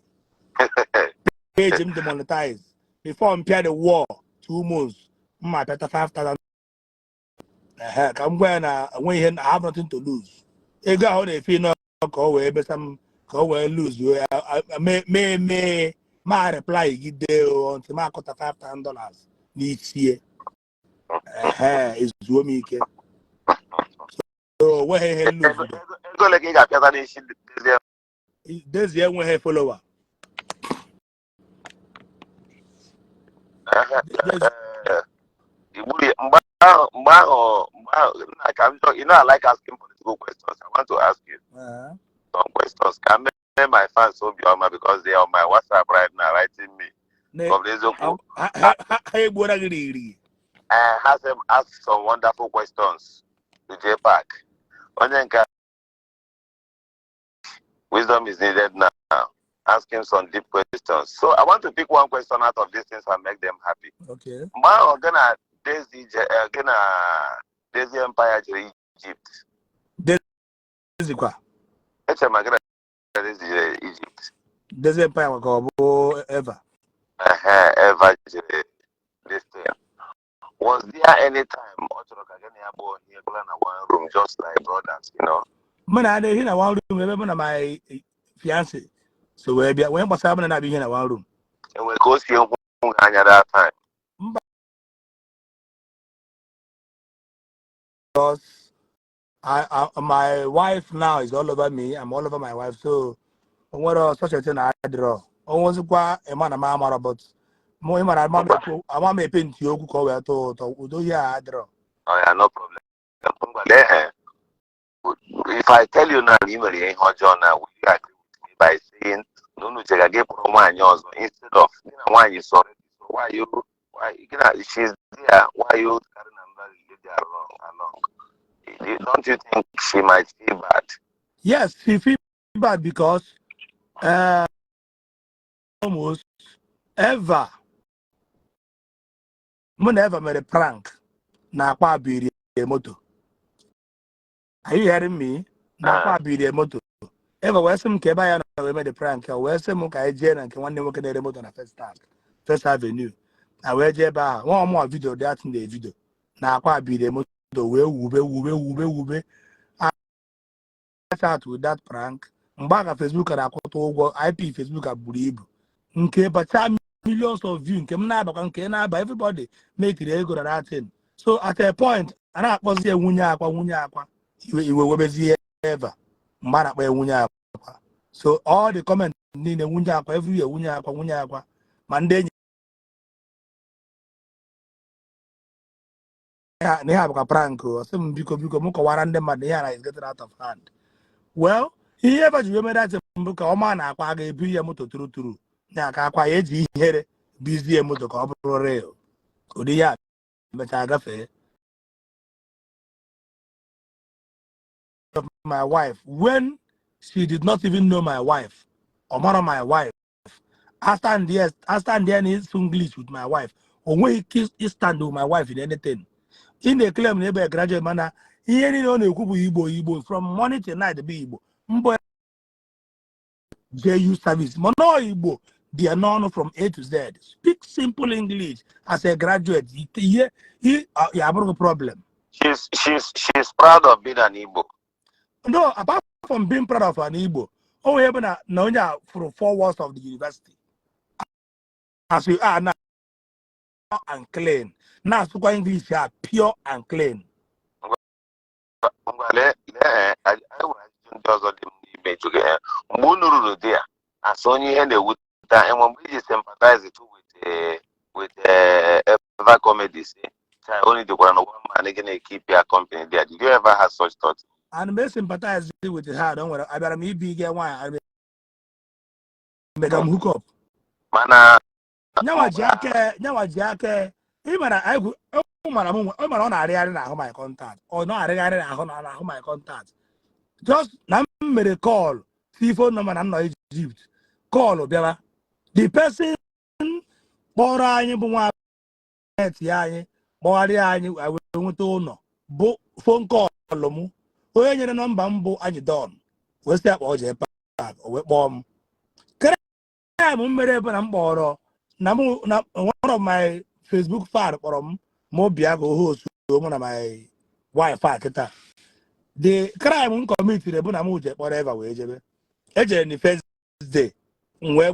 Page him demonetize. Before I'm the war, 2 months. My better 5,000. I'm when I have nothing to lose. A guy on a fee not go away, but some go away lose. May my reply give deal on to my quarter $5,000 needs here. Is Womike. So where he lose? Go like you got better This year when he follower. You know, I like asking political questions. I want to ask you some questions. Can make my fans so beyond because they are on my WhatsApp right now writing me from Eziokwu. Has them ask some wonderful questions to Jpac. Wisdom is needed now. Ask him some deep questions. So I want to pick one question out of these things and make them happy. Okay. Desi Empire Egypt. Desi kwa? Egypt. Desi Empire wako ever. Ever this thing. Was there any time one room just like brothers, you know? Man, I did in one room. Remember my fiance. So when was happening, I be in one room. And we go see him at that time. Because my wife now is all over me. I'm all over my wife. So what such a thing I draw. Almost qua a man, a mamma, but more man, I want me paint you cover to do ya I draw. Oh, yeah, no problem. If I tell you now, you may John now, will you agree with me by saying, no, no, check again for one instead of why you sorry, why she's there, why you along? Don't you think she might feel bad? Yes, she feel bad because almost ever never made a prank na Akwa be a moto. Are you hearing me? Na Akwa be a moto. Ever where some kebaya we made a prank, where some muka jen and one day work the remote on a first avenue. I wear jeba one more video that in the video. Na Akwa be the moto wube. I start with that prank. Mbaga Facebook and Akwa IP Facebook at Buribu. Okay, but millions of views. Everybody make it go to that thing. So at a point, and I was here wunya akwa. You will be ever. Man up wunya akwa. So all the comments need a wunya akwa every year wunya akwa. Monday they have a prank or some because muka warande madayana is getting out of hand. Well, he ever remember that book or man akwa be a moto true. Akwa eji here busy a moto ka rail. Odiya but I got of my wife when she did not even know my wife or one of my wife. I stand there in English with my wife. Or when he stand with my wife in anything. In the claim neighbor graduate manner, he ain't on a Igbo from morning till night be Igbo. Mbo JU service. Mono Igbo. They are known from A to Z. Speak simple English as a graduate. He have a problem. She's proud of being an Igbo. No, apart from being proud of an Igbo, we have now for 4 walls of the university. as you are now and clean. Now so English are pure and clean. I as only and would and when we sympathize with ever comedies. Only the one man again keep your company there. Did you ever have such thoughts? And may sympathize with her. Don't worry. I better me big one. I make them hook up. Mana Nyawa Jake. Even I would. Oh man, I'm on a real my contact. Or not a real my contact. Just number a call. See phone number and not Egypt. Call Obella. The person Bora you want Bori I will to know. Phone call Lomu. When you're number and you done. What's that or Jpac or bomb? I'm one of my Facebook far from Mobiago host one of my wife. The crime committee the Bunamuja, whatever way. Agent the first day. Where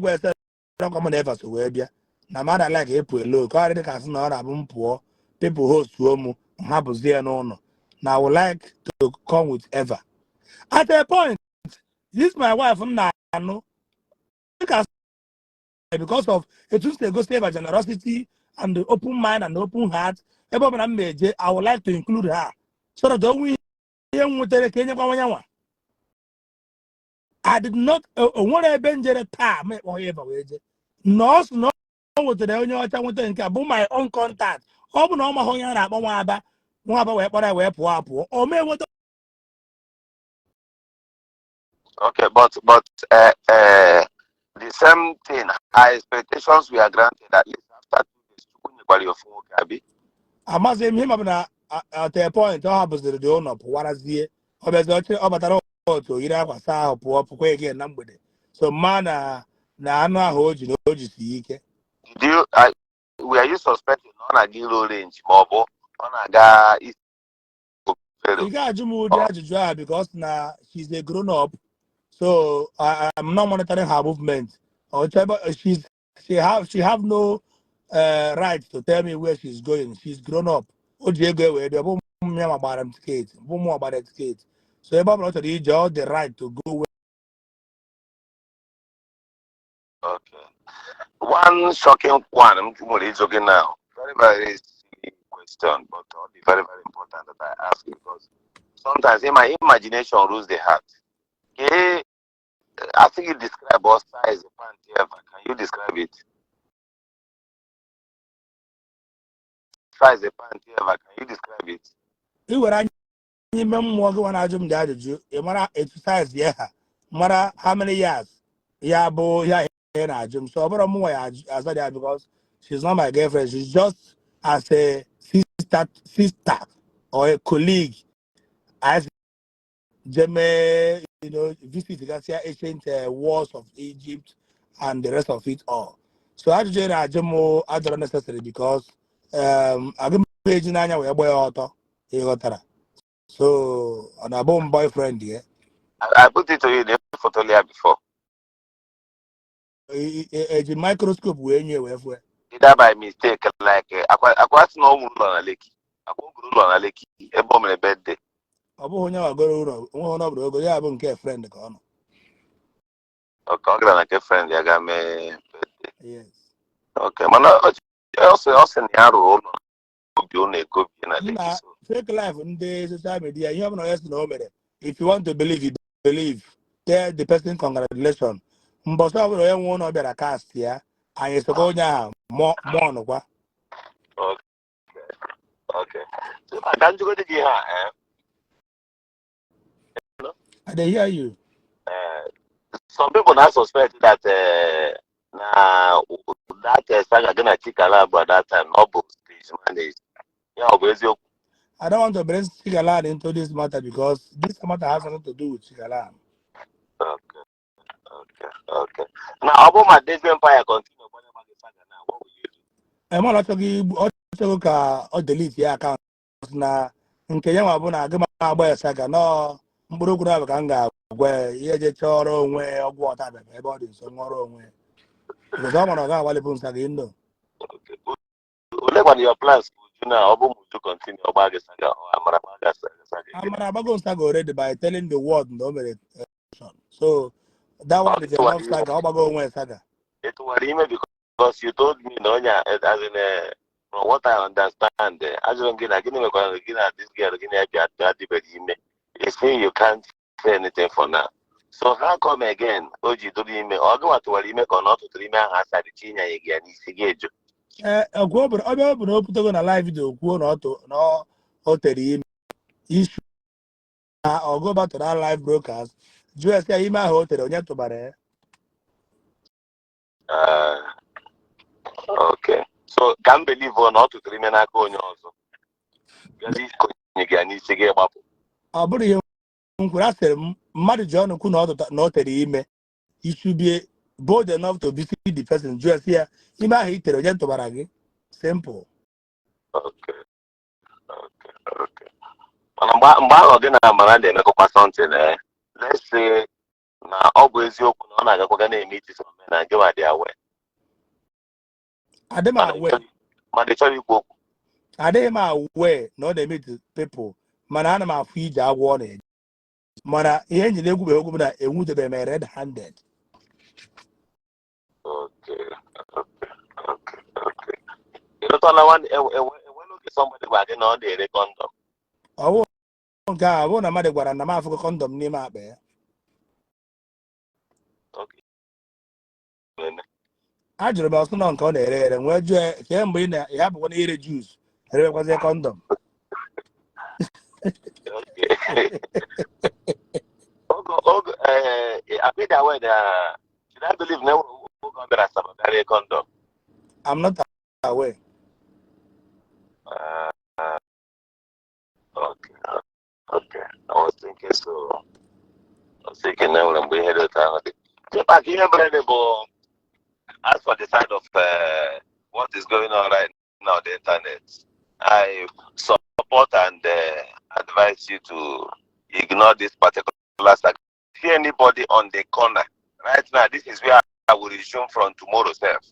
don't come ever so where be. No matter like April low, carry the castle on poor people host to happens there no. Now I would like to come with ever. At a point, this my wife no because of a Tuesday go save generosity and the open mind and the open heart. I would like to include her. So that don't we I did not want to bend the time or ever wager. No, with the only I want to about my own contact. Open all my home up one what I wear poor or may what okay, but the same thing. Our expectations we are granted at least after 2 days. I must say him at a point happens to the owner what is the other to either was out poor again number. So mana na ano hold you know you see. Did you were you suspecting on a low range mobile on a guy is you got to move because now she's a grown up, so I'm not monitoring her movement. Or she have no right to tell me where she's going. She's grown up. Ojego where the boom about them skate, boom about that skate. So if I'm not the right to go where. okay. One shocking one, I'm joking now. Very, very silly question, but very, very important that I ask because sometimes in my imagination rules the heart. Okay, I think you describe us size the panty ever. Can you describe it? Size the panty ever. Can you describe it? You were any memoir when I jumped out of you. You matter exercise, yeah. Matter how many years? Yeah, boy, yeah, I jump. So, but more as that because she's not my girlfriend. She's just as a sister or a colleague. As Jeme, visit the ancient wars of Egypt and the rest of it all. So I just Jemo I don't necessary because I give page in Anya where boy auto. So on a bomb boyfriend here. I put it to you in the photo layer before. A microscope when you were. Either by mistake, like Akwa no moon on a lake. I won't go on a lake, a bomb in a bed day. Abuhonya go one of the yeah, I won't care friend. Okay, like a friend, you got me. Yes. Okay, man, also in the arrow, go in a lake. Fake life in the social media, you have no yes no matter. If you want to believe, you believe. Tell the person congratulations. Mbosa will one of the cast here, and it's go now more no what. Okay. So I can't go to here, I hear you. Some people now suspect that that saga gonna kick a lot, but that time no book is managed. Yeah, Eziokwu. I don't want to bring Chigalan into this matter because this matter has nothing to do with Chigalan. Okay. Now, about my Disney Empire continue. What will you do? I'm not talking or delete your account na nke ya bụ na agụma agba ya saga no mkpụrụ abụ ka m ga-agwa ya je chọrọ onwe ọgwụ ọta ebe ọ dị nso nwọrọ onwe because I'm gonna go away from Saga, no. Okay. What are your plans? Now, to continue about Saga or Saga? I'm gonna go Saga already by telling the world no mere. So that one is enough Saga. I'm gonna go away Saga. It was because you told me no, yeah, as in from what I understand, as you get this girl you say you can't say anything for now. So how come again? Oji to be me or go to Walime or not to Rima has a China again? Is A go, but I'm going to put on a live video. Go no to no hotel issue. I'll go back to that live broadcast. Just say email hotel on your to okay. So can't believe or not to remain a coin also. Again, is to get up. I'll put you on Mary John could not tell email. You should be bold enough to visit the person. Just here, email hit to Baragi. Simple. Okay, okay. Again, I'm something. Let's say now always you on a go meet some men and give their way. I dem aware. Mandatory book. I dem aware. No, they meet people. Manana ma feed that warning. Mana, he ain't the good that it would be red handed. Okay. You don't want somebody wagging on the condom. I won't go. I won't matter what I'm not for condom near my bear. Okay. I just about to non con air and where you can be in there. You have one ear juice. There was a condom. Okay. I think that way should I believe now who got the condom? I'm not aware. Okay. I was thinking so. I was thinking now when we had a time. Jpac, you remember as for the side of what is going on right now on the internet, I support and advise you to ignore this particular side. See anybody on the corner right now, this is where I will resume from tomorrow self.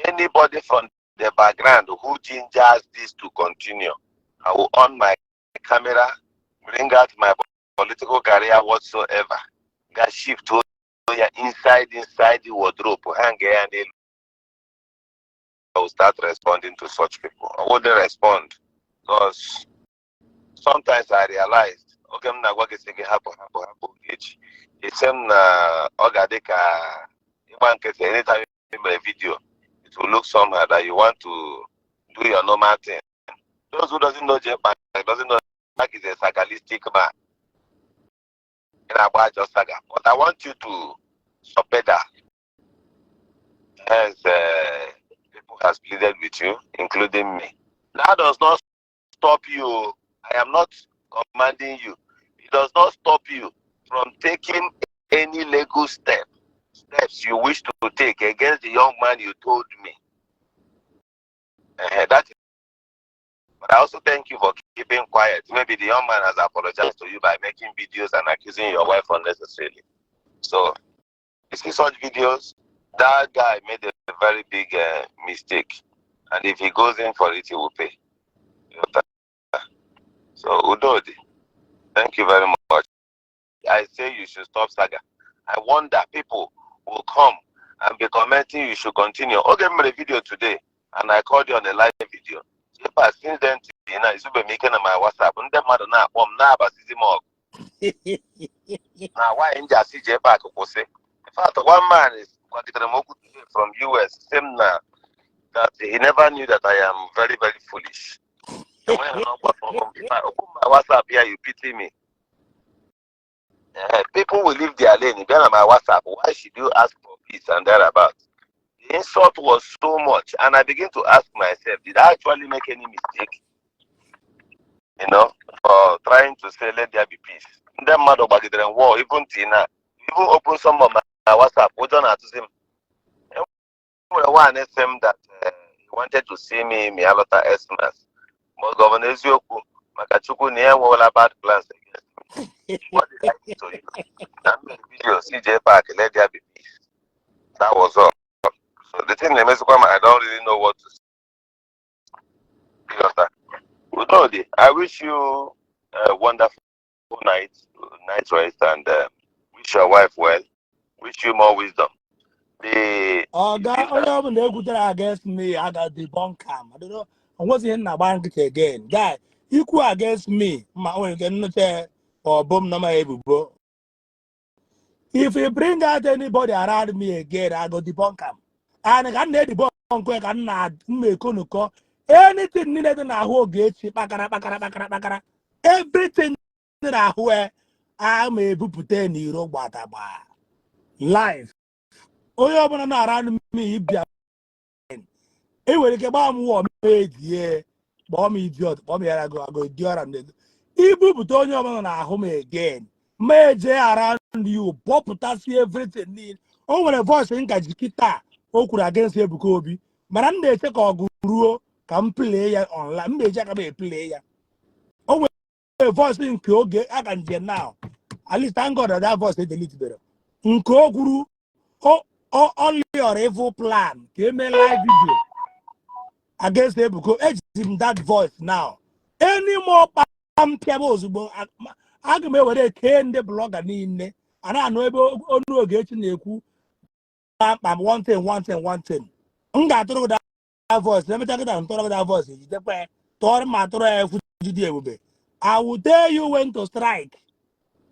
Anybody from the background who gingers this to continue, I will on my camera, bring out my political career whatsoever. Got shift to inside the wardrobe, hang and I will start responding to such people. I wouldn't respond because sometimes I realized, okay, I'm not going to say happen. It's anytime you make a video, it will look somehow that you want to do your normal thing. Those who doesn't know Jpac doesn't know Jpac is a sarcastic man in about just saga. But I want you to support that as people has pleaded with you, including me. That does not stop you. I am not commanding you. It does not stop you from taking any legal steps you wish to take against the young man you told me. That is, but I also thank you for keeping quiet. Maybe the young man has apologized to you by making videos and accusing your wife unnecessarily. So, you see such videos, that guy made a very big mistake. And if he goes in for it, he will pay. So, Udodi, thank you very much. I say you should stop saga. I wonder people will come and be commenting you should continue. Okay, I made a video today and I called you on a live video. Jpac, since then, you know, it's been making on my WhatsApp. And then, mother, now, now, why in just see Jpac? In fact, one man is from US, same now, that he never knew that I am very, very foolish. So when I open my WhatsApp here, you pity me. People will leave their lane. Then on my WhatsApp, why should you ask for peace and thereabouts? The insult was so much, and I begin to ask myself, did I actually make any mistake? You know, for trying to say let there be peace. Then mad about the war, even Tina, even open some of my WhatsApp, we don't have to see. One SM that he wanted to see me a lot of SMS. But Governor Eziokwu, Makachuku, near all about plans against me. What did I do to you? I made video, Jpac, let there be peace. That was all. So The thing they mess I don't really know what to say. Udodi, I wish you a wonderful night rest, and wish your wife well. Wish you more wisdom. The against me, I got debunk him. I don't know. I wasn't in a bank again. Guy, you could against me. My own can not or bomb number bro. If you bring out anybody around me again, I go debunk him. And I can debunk quick and not make anything needed in a whole gate. Everything that I wear, I'm able to tell you what about life. Oh, you're going to around me. Enwere ike gbaa m wụọ medie kpọọ m idiot kpọọ m ya go diọra m ibupụta onye ọbụla na-ahụ m again meje around you bọpụtasị everything niile o nwere voice nkaji kịta o kwuru against Ebuka Obi mana m na-eche ka ọgụ ruo ka m play ya online m na-eji aka m eplay ya o nwere voice nke oge aka nje now at least thank God that voice delete bere nke o kwuru only your evil plan ka eme live video against Ebuka. Him that voice now. Any more tables, I can where they can the blogger in and I know about no getting a coup. I'm one thing. That voice. Let me take it down. Talk that voice. I will tell you when to strike.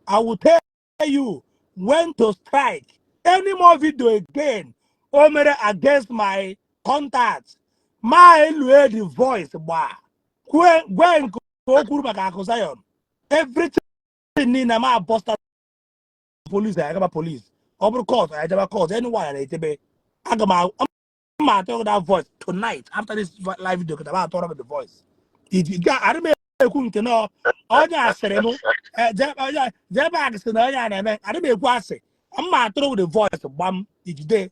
I will tell you when to strike. Any more video again, against my contacts. My lady voice, when everything in my poster police, I got police. Over court, I never cause anyone. I got my talk that voice tonight after this live video. I'm talking about the voice. I don't know. All that ceremony, Jpac is an area, and I don't know what say. I'm not throw the voice of bomb each day.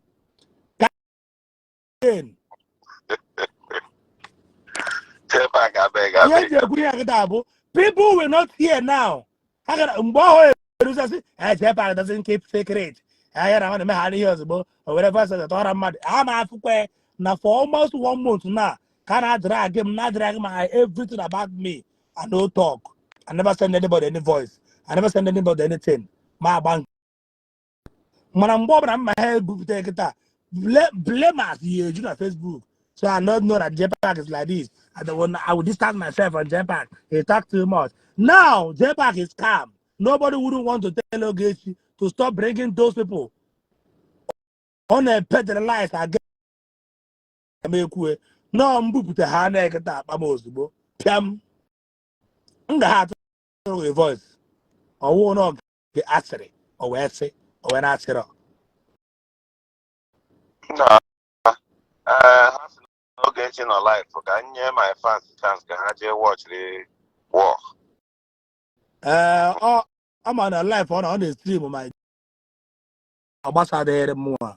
Jpac, I beg. People will not hear now. Jpac doesn't keep secret. I don't know how many years ago or whatever. I'm Africa now for almost 1 month now. Can I drag him? Not drag my everything about me. I don't talk. I never send anybody any voice. I never send anybody anything. My bank. When I'm bobbing, I'm my head take it. Blame us, you know, Facebook. So I not know that Jpac is like this. I would distance myself on Jpac. He talked too much. Now Jpac is calm. Nobody wouldn't want to tell Ogechi to stop bringing those people on a pedalize again. No, I'm booped the hand egg at that. I'm also Piam. The heart of a voice. Or won't not get answered. Or where say, or when I said, No, has no getting a life. Can you my fans chance can I watch the war? I'm on a live on the stream of my ambassador more.